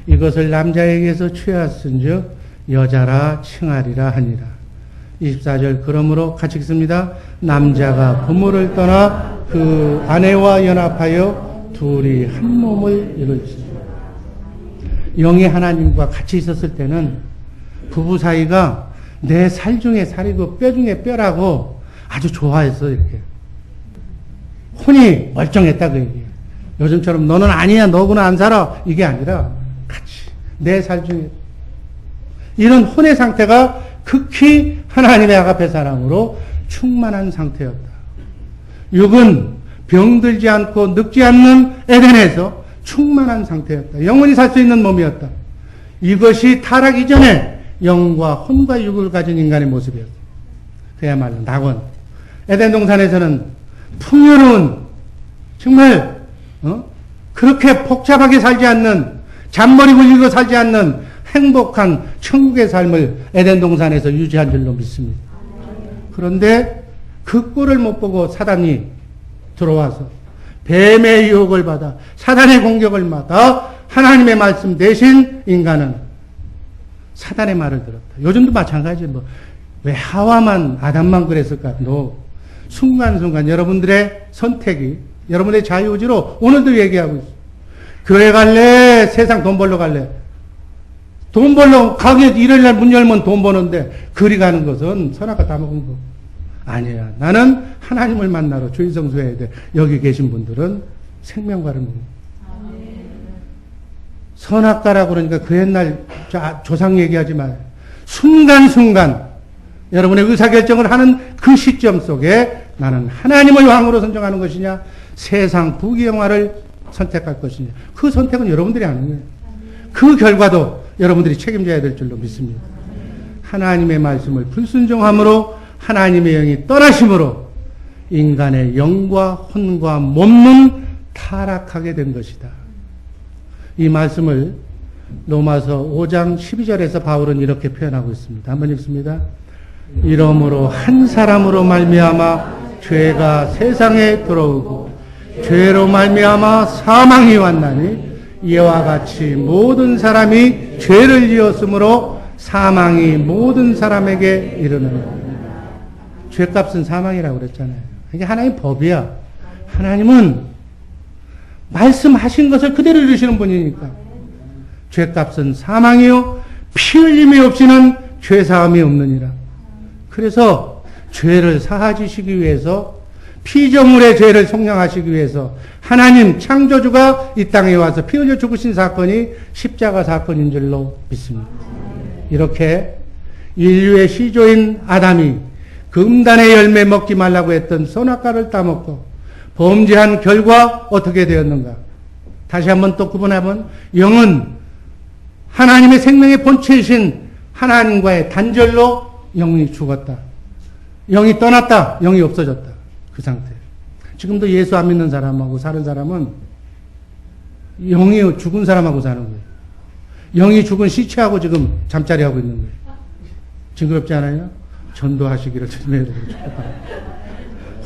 이것을 남자에게서 취하였은즉 여자라 칭하리라 하니라. 24절 그러므로 같이 읽습니다. 남자가 부모를 떠나 그 아내와 연합하여 둘이 한 몸을 이룰지니라. 영이 하나님과 같이 있었을 때는 부부 사이가 내 살 중에 살이고 뼈 중에 뼈라고 아주 좋아했어. 이렇게 혼이 멀쩡했다 그 얘기예요. 요즘처럼 너는 아니야 너구나 안 살아 이게 아니라 같이 내 살 중에 이런 혼의 상태가 극히 하나님의 아가페 사랑으로 충만한 상태였다. 육은 병들지 않고 늙지 않는 에덴에서 충만한 상태였다. 영원히 살 수 있는 몸이었다. 이것이 타락 이전에 영과 혼과 육을 가진 인간의 모습이었다. 그야말로 낙원. 에덴 동산에서는 풍요로운 정말 그렇게 복잡하게 살지 않는 잔머리 굴리고 살지 않는 행복한 천국의 삶을 에덴 동산에서 유지한 줄로 믿습니다. 그런데 그 꼴을 못 보고 사단이 들어와서 뱀의 유혹을 받아 사단의 공격을 받아 하나님의 말씀 대신 인간은 사단의 말을 들었다. 요즘도 마찬가지예요. 왜 하와만 아담만 그랬을까? 순간순간 여러분들의 선택이 여러분의 자유의지로 오늘도 얘기하고 있어요. 교회 갈래? 세상 돈 벌러 갈래? 돈 벌러 가게 일요일날 문 열면 돈 버는데 그리 가는 것은 선악과 다 먹은 거 아니야. 나는 하나님을 만나러 주의성수해야 돼. 여기 계신 분들은 생명과를 먹는 선악과라고 그러니까 그 옛날 조상 얘기하지 마요. 순간순간 여러분의 의사결정을 하는 그 시점 속에 나는 하나님을 왕으로 선정하는 것이냐 세상 부귀영화를 선택할 것이냐 그 선택은 여러분들이 하는 거예요. 그 결과도 여러분들이 책임져야 될 줄로 믿습니다. 하나님의 말씀을 불순종함으로 하나님의 영이 떠나심으로 인간의 영과 혼과 몸은 타락하게 된 것이다. 이 말씀을 로마서 5장 12절에서 바울은 이렇게 표현하고 있습니다. 한번 읽습니다. 이러므로 한 사람으로 말미암아 죄가 세상에 들어오고 죄로 말미암아 사망이 왔나니 이와 같이 모든 사람이 죄를 지었으므로 사망이 모든 사람에게 이르느니라. 죄값은 사망이라고 그랬잖아요. 이게 하나님의 법이야. 하나님은 말씀하신 것을 그대로 이루시는 분이니까. 죄값은 사망이요 피 흘림이 없이는 죄사함이 없느니라. 그래서 죄를 사하시기 위해서 피조물의 죄를 속량하시기 위해서 하나님 창조주가 이 땅에 와서 피 흘려 죽으신 사건이 십자가 사건인 줄로 믿습니다. 이렇게 인류의 시조인 아담이 금단의 열매 먹지 말라고 했던 선악과를 따먹고 범죄한 결과 어떻게 되었는가? 다시 한번 또 구분하면 영은 하나님의 생명의 본체이신 하나님과의 단절로 영이 죽었다. 영이 떠났다. 영이 없어졌다. 그 상태. 지금도 예수 안 믿는 사람하고 사는 사람은 영이 죽은 사람하고 사는 거예요. 영이 죽은 시체하고 지금 잠자리 하고 있는 거예요. 징그럽지 않아요? 전도하시기를 주님의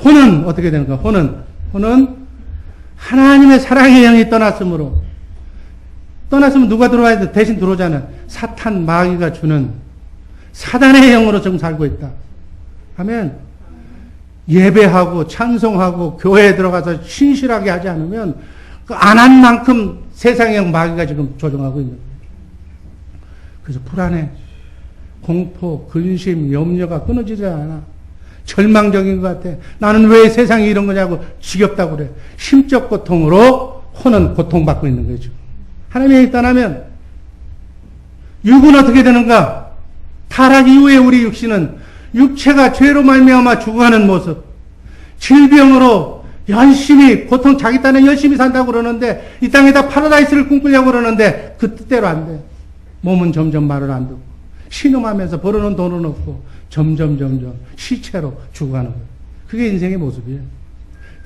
혼은 어떻게 되는가? 혼은 하나님의 사랑의 영이 떠났으므로 떠났으면 누가 들어와야 돼? 대신 들어오잖아요. 사탄 마귀가 주는 사단의 영으로 지금 살고 있다. 하면 예배하고 찬송하고 교회에 들어가서 신실하게 하지 않으면 그 안 한 만큼 세상의 영 마귀가 지금 조종하고 있는 거예요. 그래서 불안해. 공포, 근심, 염려가 끊어지지 않아. 절망적인 것 같아. 나는 왜 세상이 이런 거냐고 지겹다고 그래. 심적 고통으로 혼은 고통받고 있는 거죠. 하나님이 떠나면 육은 어떻게 되는가? 타락 이후에 우리 육신은 육체가 죄로 말미암아 죽어가는 모습, 질병으로 열심히 고통 자기 딴에 열심히 산다고 그러는데 이 땅에다 파라다이스를 꿈꾸려고 그러는데 그 뜻대로 안 돼. 몸은 점점 말을 안 듣고 신음하면서 벌어놓은 돈은 없고 점점 시체로 죽어가는 거예요. 그게 인생의 모습이에요.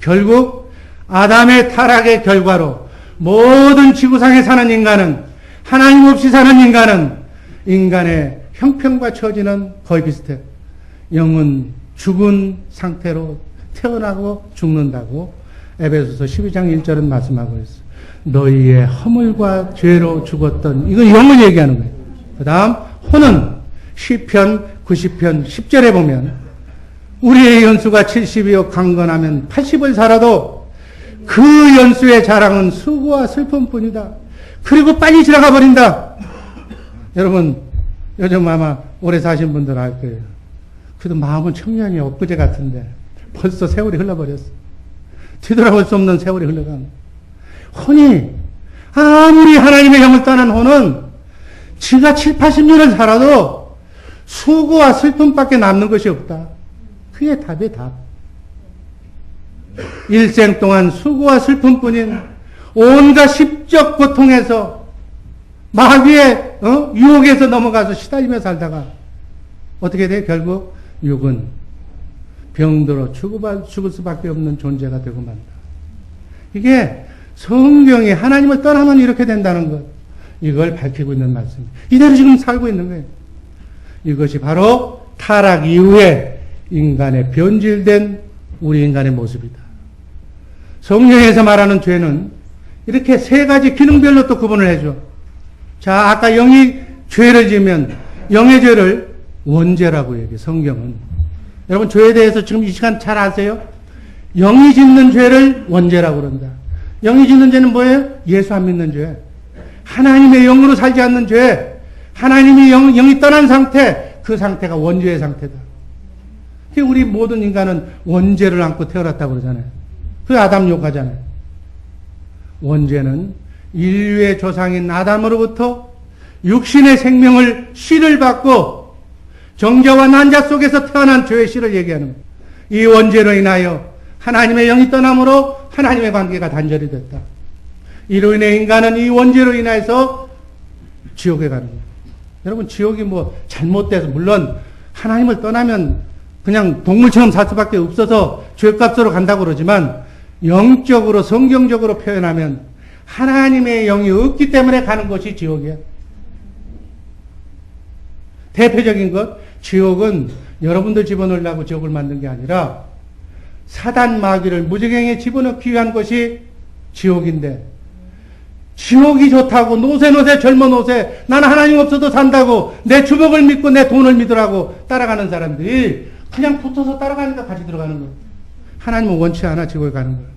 결국 아담의 타락의 결과로 모든 지구상에 사는 인간은 하나님 없이 사는 인간의 형편과 처지는 거의 비슷해. 영은 죽은 상태로 태어나고 죽는다고 에베소서 12장 1절은 말씀하고 있어. 너희의 허물과 죄로 죽었던, 이건 영을 얘기하는 거예요. 그 다음 혼은 시편 90편 10절에 보면 우리의 연수가 70이요 강건하면 80을 살아도 그 연수의 자랑은 수고와 슬픔뿐이다. 그리고 빨리 지나가 버린다. 여러분 요즘 아마 오래 사신 분들 알 거예요. 그래도 마음은 청년이 엊그제 같은데 벌써 세월이 흘러버렸어. 뒤돌아볼 수 없는 세월이 흘러간. 혼이 아무리 하나님의 영을 떠난 혼은 지가 7, 80년을 살아도 수고와 슬픔밖에 남는 것이 없다. 그게 답이에요, 답. 일생 동안 수고와 슬픔뿐인 온갖 십적 고통에서 마귀의 유혹에서 넘어가서 시달리며 살다가 어떻게 돼? 결국 육은 병들어 죽을 수밖에 없는 존재가 되고 만다. 이게 성경이 하나님을 떠나면 이렇게 된다는 것, 이걸 밝히고 있는 말씀입니다. 이대로 지금 살고 있는 거예요. 이것이 바로 타락 이후에 인간의 변질된 우리 인간의 모습이다. 성경에서 말하는 죄는 이렇게 세 가지 기능별로 또 구분을 해줘. 자, 아까 영이 죄를 지으면 영의 죄를 원죄라고 얘기해, 성경은. 여러분, 죄에 대해서 지금 이 시간 잘 아세요? 영이 짓는 죄를 원죄라고 그런다. 영이 짓는 죄는 뭐예요? 예수 안 믿는 죄. 하나님의 영으로 살지 않는 죄. 하나님이 영이 떠난 상태, 그 상태가 원죄의 상태다. 우리 모든 인간은 원죄를 안고 태어났다고 그러잖아요. 그 아담 욕하잖아요. 원죄는 인류의 조상인 아담으로부터 육신의 생명을 씨를 받고 정죄와 난자 속에서 태어난 죄의 씨를 얘기하는 거예요. 이 원죄로 인하여 하나님의 영이 떠남으로 하나님의 관계가 단절이 됐다. 이로 인해 인간은 이 원죄로 인해서 지옥에 가는 거예요. 여러분, 지옥이 뭐 잘못돼서, 물론 하나님을 떠나면 그냥 동물처럼 살 수밖에 없어서 죄값으로 간다고 그러지만, 영적으로 성경적으로 표현하면 하나님의 영이 없기 때문에 가는 것이 지옥이야. 대표적인 것, 지옥은 여러분들 집어넣으려고 지옥을 만든 게 아니라 사단 마귀를 무지경에 집어넣기 위한 것이 지옥인데, 지옥이 좋다고 노세 젊어 노세 나는 하나님 없어도 산다고 내 주먹을 믿고 내 돈을 믿으라고 따라가는 사람들이 그냥 붙어서 따라가니까 같이 들어가는 거예요. 하나님은 원치 않아 지옥에 가는 거예요.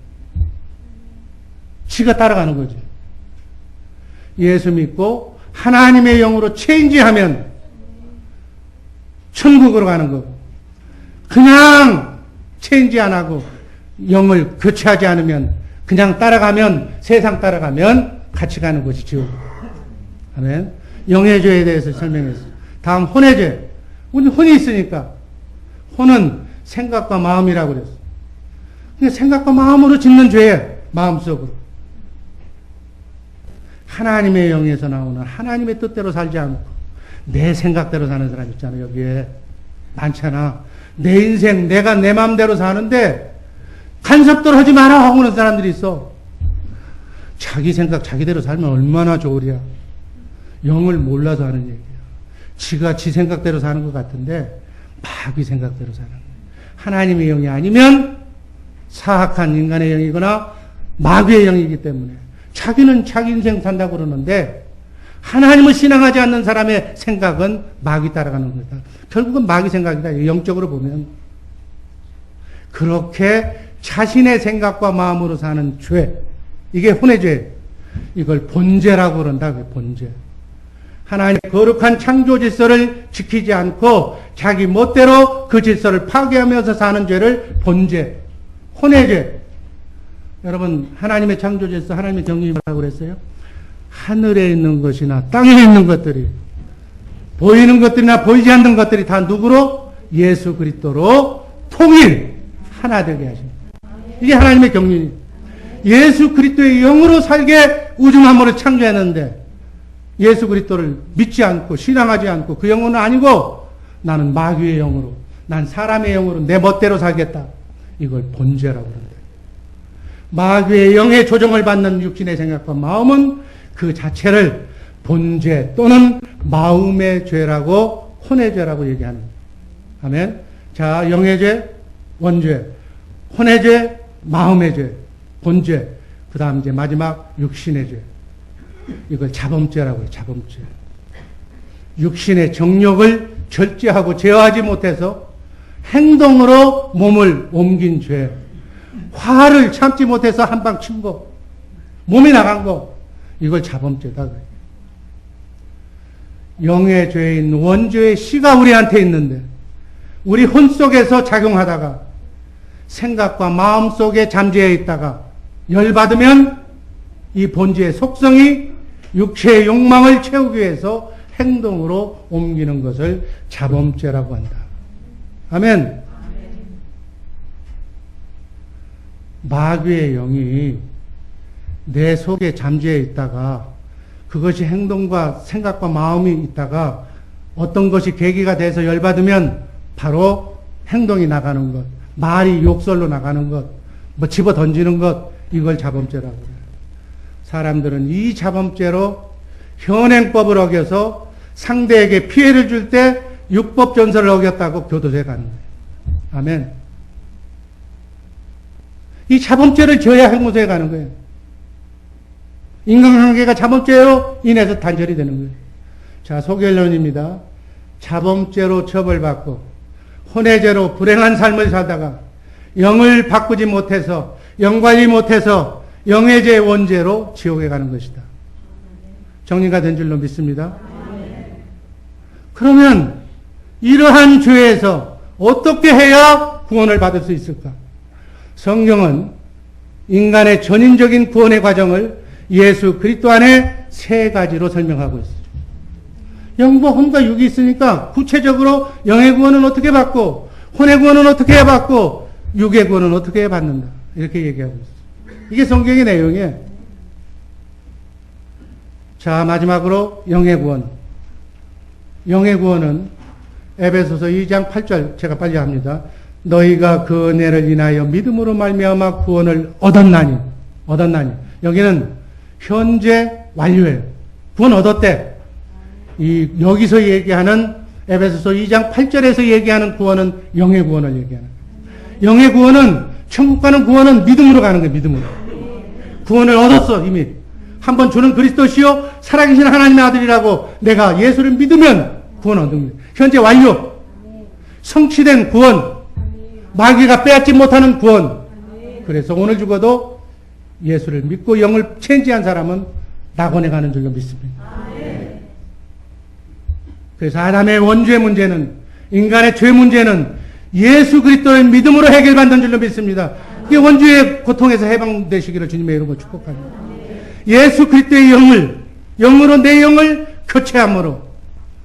지가 따라가는 거지. 예수 믿고 하나님의 영으로 체인지하면 천국으로 가는 거고, 그냥 체인지 안 하고 영을 교체하지 않으면, 그냥 따라가면, 세상 따라가면 같이 가는 것이 지옥. 아멘. 영의 죄에 대해서 설명했어요. 다음 혼의 죄. 우리 혼이 있으니까. 혼은 생각과 마음이라고 그랬어요. 그러니까 생각과 마음으로 짓는 죄예요. 마음속으로. 하나님의 영에서 나오는 하나님의 뜻대로 살지 않고 내 생각대로 사는 사람 있잖아요. 여기에 많잖아. 내 인생 내가 내 마음대로 사는데 간섭들 하지 마라 하고 그러는 사람들이 있어. 자기 생각 자기대로 살면 얼마나 좋으랴. 영을 몰라서 하는 얘기야. 지가 지 생각대로 사는 것 같은데 마귀 생각대로 사는 거야. 하나님의 영이 아니면 사악한 인간의 영이거나 마귀의 영이기 때문에 자기는 자기 인생 산다고 그러는데 하나님을 신앙하지 않는 사람의 생각은 마귀 따라가는 거다. 결국은 마귀 생각이다. 영적으로 보면. 그렇게 자신의 생각과 마음으로 사는 죄, 이게 혼의 죄. 이걸 본죄라고 그런다. 본죄. 하나님의 거룩한 창조 질서를 지키지 않고 자기 멋대로 그 질서를 파괴하면서 사는 죄를 본죄, 혼의 죄. 여러분, 하나님의 창조 질서, 하나님의 정립이 뭐라고 그랬어요? 하늘에 있는 것이나 땅에 있는 것들이, 보이는 것들이나 보이지 않는 것들이 다 누구로? 예수 그리스도로 통일, 하나 되게 하십니다. 이게 하나님의 경륜이. 예수 그리스도의 영으로 살게 우주 만물을 창조했는데 예수 그리스도를 믿지 않고 신앙하지 않고 그 영은 아니고 나는 마귀의 영으로, 난 사람의 영으로 내 멋대로 살겠다. 이걸 본죄라고 그런다. 마귀의 영의 조정을 받는 육신의 생각과 마음은 그 자체를 본죄 또는 마음의 죄라고, 혼의 죄라고 얘기하는 거예요. 아멘. 자, 영의 죄, 원죄, 혼의 죄, 마음의 죄, 본죄, 그 다음 이제 마지막 육신의 죄. 이걸 자범죄라고 해요. 자범죄. 육신의 정욕을 절제하고 제어하지 못해서 행동으로 몸을 옮긴 죄. 화를 참지 못해서 한 방 친 거. 몸이 나간 거. 이걸 자범죄다. 영의 죄인 원죄의 씨가 우리한테 있는데 우리 혼 속에서 작용하다가 생각과 마음 속에 잠재해 있다가 열받으면 이 본죄의 속성이 육체의 욕망을 채우기 위해서 행동으로 옮기는 것을 자범죄라고 한다. 아멘. 마귀의 영이 내 속에 잠재해 있다가 그것이 행동과 생각과 마음이 있다가 어떤 것이 계기가 돼서 열받으면 바로 행동이 나가는 것, 말이 욕설로 나가는 것, 뭐 집어 던지는 것, 이걸 자범죄라고 해요. 사람들은 이 자범죄로 현행법을 어겨서 상대에게 피해를 줄 때 율법 전설을 어겼다고 교도소에 가는 거예요. 아멘. 이 자범죄를 지어야 형무소에 가는 거예요. 인간관계가 자범죄로 인해서 단절이 되는 거예요. 자, 소결론입니다. 자범죄로 처벌받고 혼외죄로 불행한 삶을 살다가 영을 바꾸지 못해서, 영관리 못해서 영외죄 원죄로 지옥에 가는 것이다. 정리가 된 줄로 믿습니다. 그러면 이러한 죄에서 어떻게 해야 구원을 받을 수 있을까? 성경은 인간의 전인적인 구원의 과정을 예수 그리스도 안에 세 가지로 설명하고 있어요. 영과 혼과 육이 있으니까 구체적으로 영의 구원은 어떻게 받고 혼의 구원은 어떻게 받고 육의 구원은 어떻게 받는다. 이렇게 얘기하고 있어요. 이게 성경의 내용이에요. 자, 마지막으로 영의 구원. 영의 구원은 에베소서 2장 8절 제가 빨리 합니다. 너희가 그 은혜를 인하여 믿음으로 말미암아 구원을 얻었나니. 여기는 현재 완료예요. 구원 얻었대. 여기서 얘기하는 에베소서 2장 8절에서 얘기하는 구원은 영의 구원을 얘기하는 거예요. 영의 구원은, 천국 가는 구원은 믿음으로 가는 거예요. 믿음으로. 구원을 얻었어. 이미. 한번 주는 그리스도시요 살아계신 하나님의 아들이라고 내가 예수를 믿으면 구원 얻는 거예요. 현재 완료. 성취된 구원. 마귀가 빼앗지 못하는 구원. 그래서 오늘 죽어도 예수를 믿고 영을 체인지한 사람은 낙원에 가는 줄로 믿습니다. 그래서 아담의 원죄 문제는, 인간의 죄 문제는 예수 그리스도의 믿음으로 해결받는 줄로 믿습니다. 이 원죄의 고통에서 해방되시기를 주님의 이름으로 축복합니다. 예수 그리스도의 영으로 내 영을 교체함으로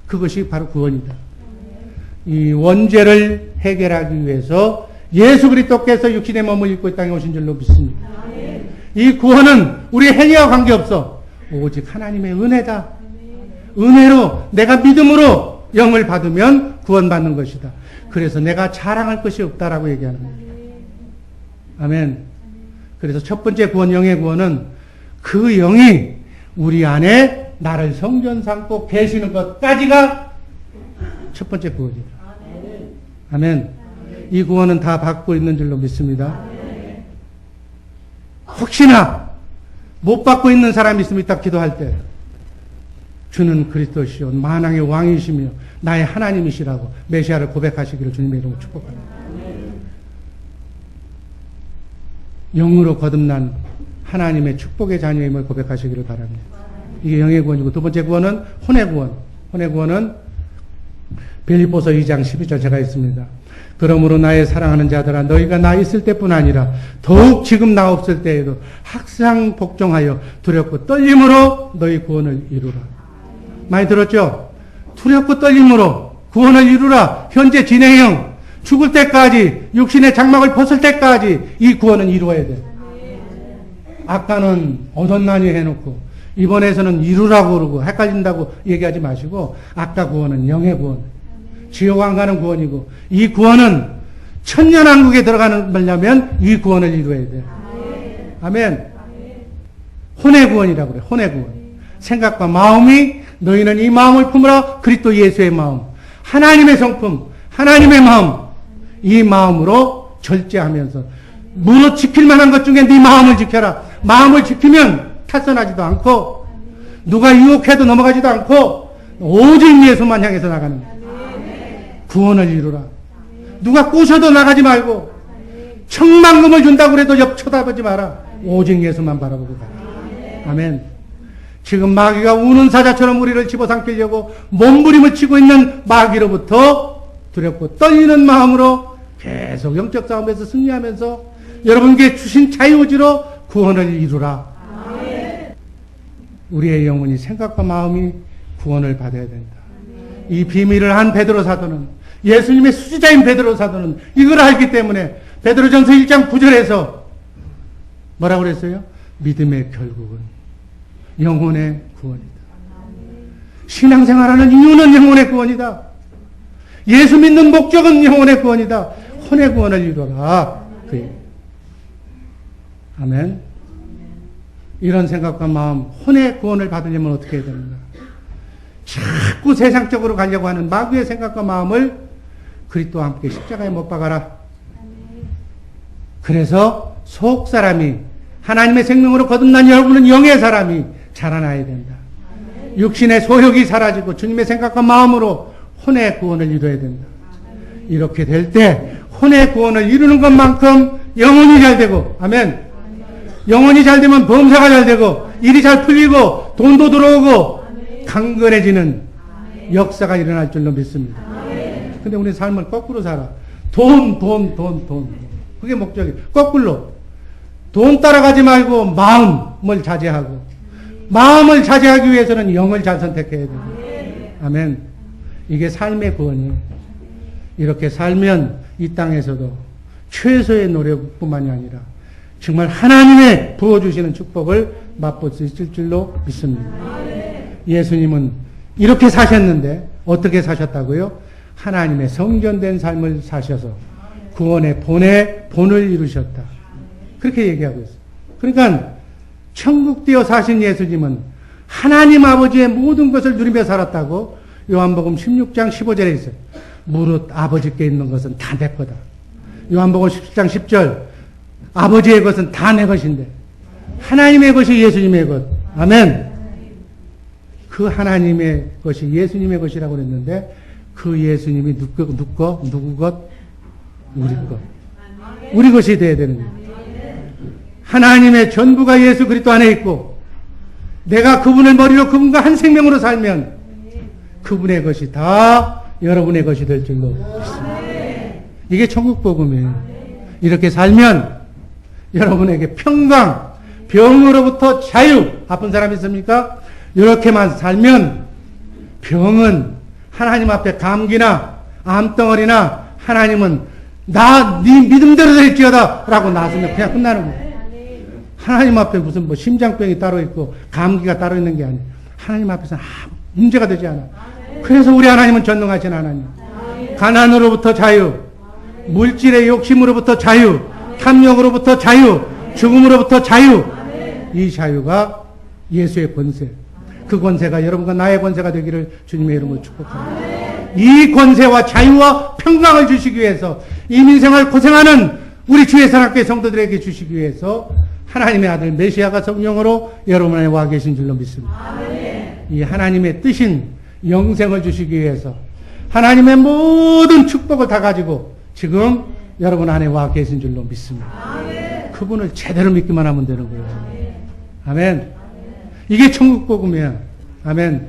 그것이 바로 구원이다. 이 원죄를 해결하기 위해서 예수 그리스도께서 육신의 몸을 입고 이 땅에 오신 줄로 믿습니다. 이 구원은 우리 행위와 관계없어. 오직 하나님의 은혜다. 은혜로 내가 믿음으로 영을 받으면 구원받는 것이다. 그래서 내가 자랑할 것이 없다라고 얘기하는 거예요. 아멘. 그래서 첫 번째 구원, 영의 구원은 그 영이 우리 안에 나를 성전 삼고 계시는 것까지가 첫 번째 구원이다. 아멘. 이 구원은 다 받고 있는 줄로 믿습니다. 혹시나 못 받고 있는 사람이 있으면 이따 기도할 때 주는 그리스도시요 만왕의 왕이시며 나의 하나님이시라고 메시아를 고백하시기를 주님의 이름으로 축복합니다. 영으로 거듭난 하나님의 축복의 자녀임을 고백하시기를 바랍니다. 이게 영의 구원이고, 두 번째 구원은 혼의 구원. 혼의 구원은 빌립보서 2장 12절 제가 있습니다. 그러므로 나의 사랑하는 자들아 너희가 나 있을 때뿐 아니라 더욱 지금 나 없을 때에도 항상 복종하여 두렵고 떨림으로 너희 구원을 이루라. 많이 들었죠? 두렵고 떨림으로 구원을 이루라. 현재 진행형. 죽을 때까지, 육신의 장막을 벗을 때까지 이 구원은 이루어야 돼. 아까는 얻었나니 해놓고 이번에서는 이루라고 그러고 헷갈린다고 얘기하지 마시고, 아까 구원은 영의 구원, 지옥 안 가는 구원이고, 이 구원은 천년왕국에 들어가려면 이 구원을 이루어야 돼. 아멘. 혼의 구원이라고 그래. 혼의 구원. 생각과 마음이, 너희는 이 마음을 품으라. 그리스도 예수의 마음, 하나님의 성품, 하나님의 마음, 이 마음으로 절제하면서 무릇 지킬 만한 것 중에 네 마음을 지켜라. 마음을 지키면 탈선하지도 않고 누가 유혹해도 넘어가지도 않고 오직 예수만 향해서 나가는 구원을 이루라. 누가 꼬셔도 나가지 말고 천만금을 준다고 해도 옆 쳐다보지 마라. 오직 예수만 바라보고 가라. 아멘. 지금 마귀가 우는 사자처럼 우리를 집어삼키려고 몸부림을 치고 있는 마귀로부터 두렵고 떨리는 마음으로 계속 영적 싸움에서 승리하면서 여러분께 주신 자유의지로 구원을 이루라. 우리의 영혼이, 생각과 마음이 구원을 받아야 된다. 이 비밀을 한 베드로 사도는, 예수님의 수지자인 베드로 사도는 이걸 알기 때문에 베드로전서 1장 9절에서 뭐라고 그랬어요? 믿음의 결국은 영혼의 구원이다. 신앙생활하는 이유는 영혼의 구원이다. 예수 믿는 목적은 영혼의 구원이다. 혼의 구원을 이루어라. 아멘. 이런 생각과 마음, 혼의 구원을 받으려면 어떻게 해야 됩니까? 자꾸 세상적으로 가려고 하는 마귀의 생각과 마음을 그리스도와 함께 십자가에 못 박아라. 그래서 속 사람이, 하나님의 생명으로 거듭난 여러분은 영의 사람이 자라나야 된다. 육신의 소욕이 사라지고 주님의 생각과 마음으로 혼의 구원을 이루어야 된다. 이렇게 될 때 혼의 구원을 이루는 것만큼 영혼이 잘 되고, 아멘. 영혼이 잘 되면 범사가 잘 되고, 일이 잘 풀리고, 돈도 들어오고, 강건해지는 역사가 일어날 줄로 믿습니다. 근데 우리 삶을 거꾸로 살아. 돈. 그게 목적이에요. 거꾸로. 돈 따라가지 말고 마음을 자제하고, 마음을 자제하기 위해서는 영을 잘 선택해야 됩니다. 아멘. 이게 삶의 구원이에요. 이렇게 살면 이 땅에서도 최소의 노력뿐만이 아니라 정말 하나님의 부어주시는 축복을 맛볼 수 있을 줄로 믿습니다. 예수님은 이렇게 사셨는데 어떻게 사셨다고요? 하나님의 성전된 삶을 사셔서 구원의 본을 이루셨다. 그렇게 얘기하고 있어요. 그러니까 천국 되어 사신 예수님은 하나님 아버지의 모든 것을 누리며 살았다고 요한복음 16장 15절에 있어요. 무릇 아버지께 있는 것은 다 내 거다. 요한복음 17장 10절 아버지의 것은 다 내 것인데 하나님의 것이 예수님의 것. 아멘. 그 하나님의 것이 예수님의 것이라고 그랬는데 그 예수님이 누구 것? 우리 것. 우리 것이 돼야 되는 거예요. 하나님의 전부가 예수 그리스도 안에 있고 내가 그분을 머리로 그분과 한 생명으로 살면 그분의 것이 다 여러분의 것이 될 줄로 믿습니다. 이게 천국 복음이에요. 이렇게 살면 여러분에게 평강, 병으로부터 자유. 아픈 사람 있습니까? 이렇게만 살면 병은 하나님 앞에 감기나 암덩어리나 하나님은 네 믿음대로 될지어다 라고 나서면 그냥 끝나는 거예요. 하나님 앞에 무슨 뭐 심장병이 따로 있고 감기가 따로 있는 게 아니에요. 하나님 앞에서는 문제가 되지 않아. 그래서 우리 하나님은 전능하신 하나님. 가난으로부터 자유, 물질의 욕심으로부터 자유, 탐욕으로부터 자유, 죽음으로부터 자유. 이 자유가 예수의 권세. 그 권세가 여러분과 나의 권세가 되기를 주님의 이름으로 축복합니다. 이 권세와 자유와 평강을 주시기 위해서 이민생활 고생하는 우리 주의 사랑교회 성도들에게 주시기 위해서 하나님의 아들 메시아가 성령으로 여러분 안에 와 계신 줄로 믿습니다. 이 하나님의 뜻인 영생을 주시기 위해서 하나님의 모든 축복을 다 가지고 지금 여러분 안에 와 계신 줄로 믿습니다. 그분을 제대로 믿기만 하면 되는 거예요. 아멘. 이게 천국 복음이야. 아멘.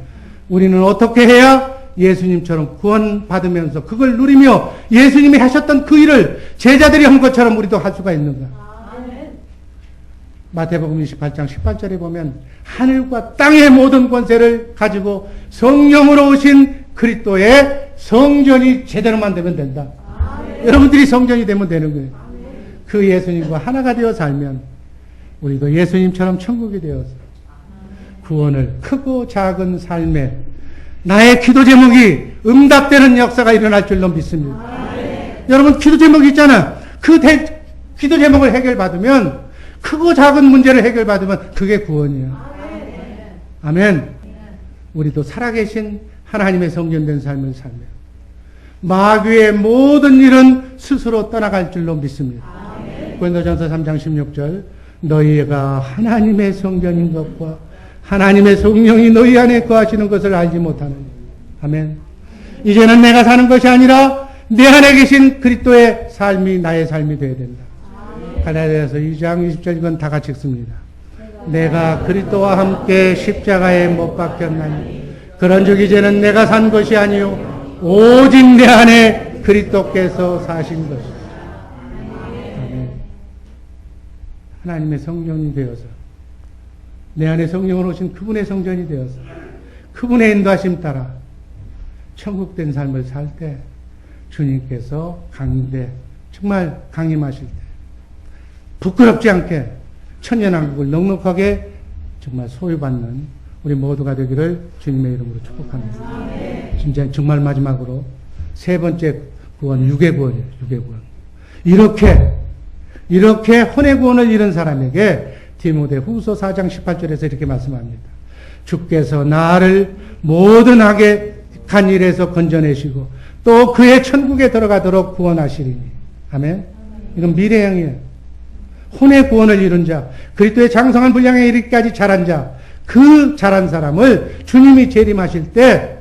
우리는 어떻게 해야 예수님처럼 구원받으면서 그걸 누리며 예수님이 하셨던 그 일을 제자들이 한 것처럼 우리도 할 수가 있는가? 마태복음 28장 18절에 보면 하늘과 땅의 모든 권세를 가지고 성령으로 오신 그리스도의 성전이 제대로만 되면 된다. 여러분들이 성전이 되면 되는 거예요. 그 예수님과 하나가 되어 살면 우리도 예수님처럼 천국이 되어서 구원을 크고 작은 삶에 나의 기도 제목이 응답되는 역사가 일어날 줄로 믿습니다. 여러분 기도 제목이 있잖아. 그 기도 제목을 해결받으면 크고 작은 문제를 해결받으면 그게 구원이에요. 아멘. 우리도 살아계신 하나님의 성전된 삶을 살며 마귀의 모든 일은 스스로 떠나갈 줄로 믿습니다. 고린도전서 3장 16절 너희가 하나님의 성전인 것과 하나님의 성령이 너희 안에 거하시는 것을 알지 못하느니. 아멘. 이제는 내가 사는 것이 아니라 내 안에 계신 그리스도의 삶이 나의 삶이 되어야 된다. 갈라디아서 2장 20절 이건 다 같이 읽습니다. 내가 그리스도와 함께 십자가에 못 박혔나니 그런즉 이제는 내가 산 것이 아니요 오직 내 안에 그리스도께서 사신 것이다. 아멘. 하나님의 성령이 되어서 내 안에 성령으로 오신 그분의 성전이 되어서 그분의 인도하심 따라 천국된 삶을 살 때 주님께서 정말 강림하실 때 부끄럽지 않게 천년왕국을 넉넉하게 정말 소유받는 우리 모두가 되기를 주님의 이름으로 축복합니다. 진짜 정말 마지막으로 세 번째 구원, 육의 구원이에요. 육의 구원. 이렇게 혼의 구원을 잃은 사람에게 디모데 후서 4장 18절에서 이렇게 말씀합니다. 주께서 나를 모든 악한 일에서 건져내시고 또 그의 천국에 들어가도록 구원하시리니. 아멘. 이건 미래형이에요. 혼의 구원을 이룬 자, 그리스도의 장성한 분량에 이르기까지 자란 자, 그 자란 사람을 주님이 재림하실 때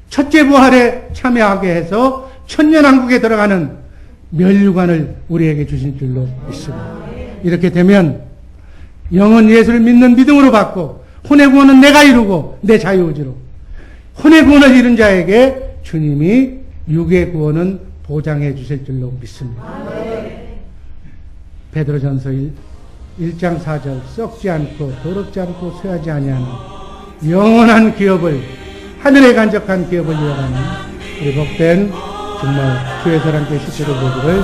첫째 부활에 참여하게 해서 천년왕국에 들어가는 멸류관을 우리에게 주신 줄로 믿습니다. 이렇게 되면 영은 예수를 믿는 믿음으로 받고 혼의 구원은 내가 이루고 내 자유의지로 혼의 구원을 이룬 자에게 주님이 육의 구원은 보장해 주실 줄로 믿습니다. 베드로전서 1장 4절 썩지 않고 더럽지 않고 쇠하지 아니하는 영원한 기업을 하늘에 간접한 기업을 이어가는 우리 복된 정말 주의 사랑께 시대를 보기를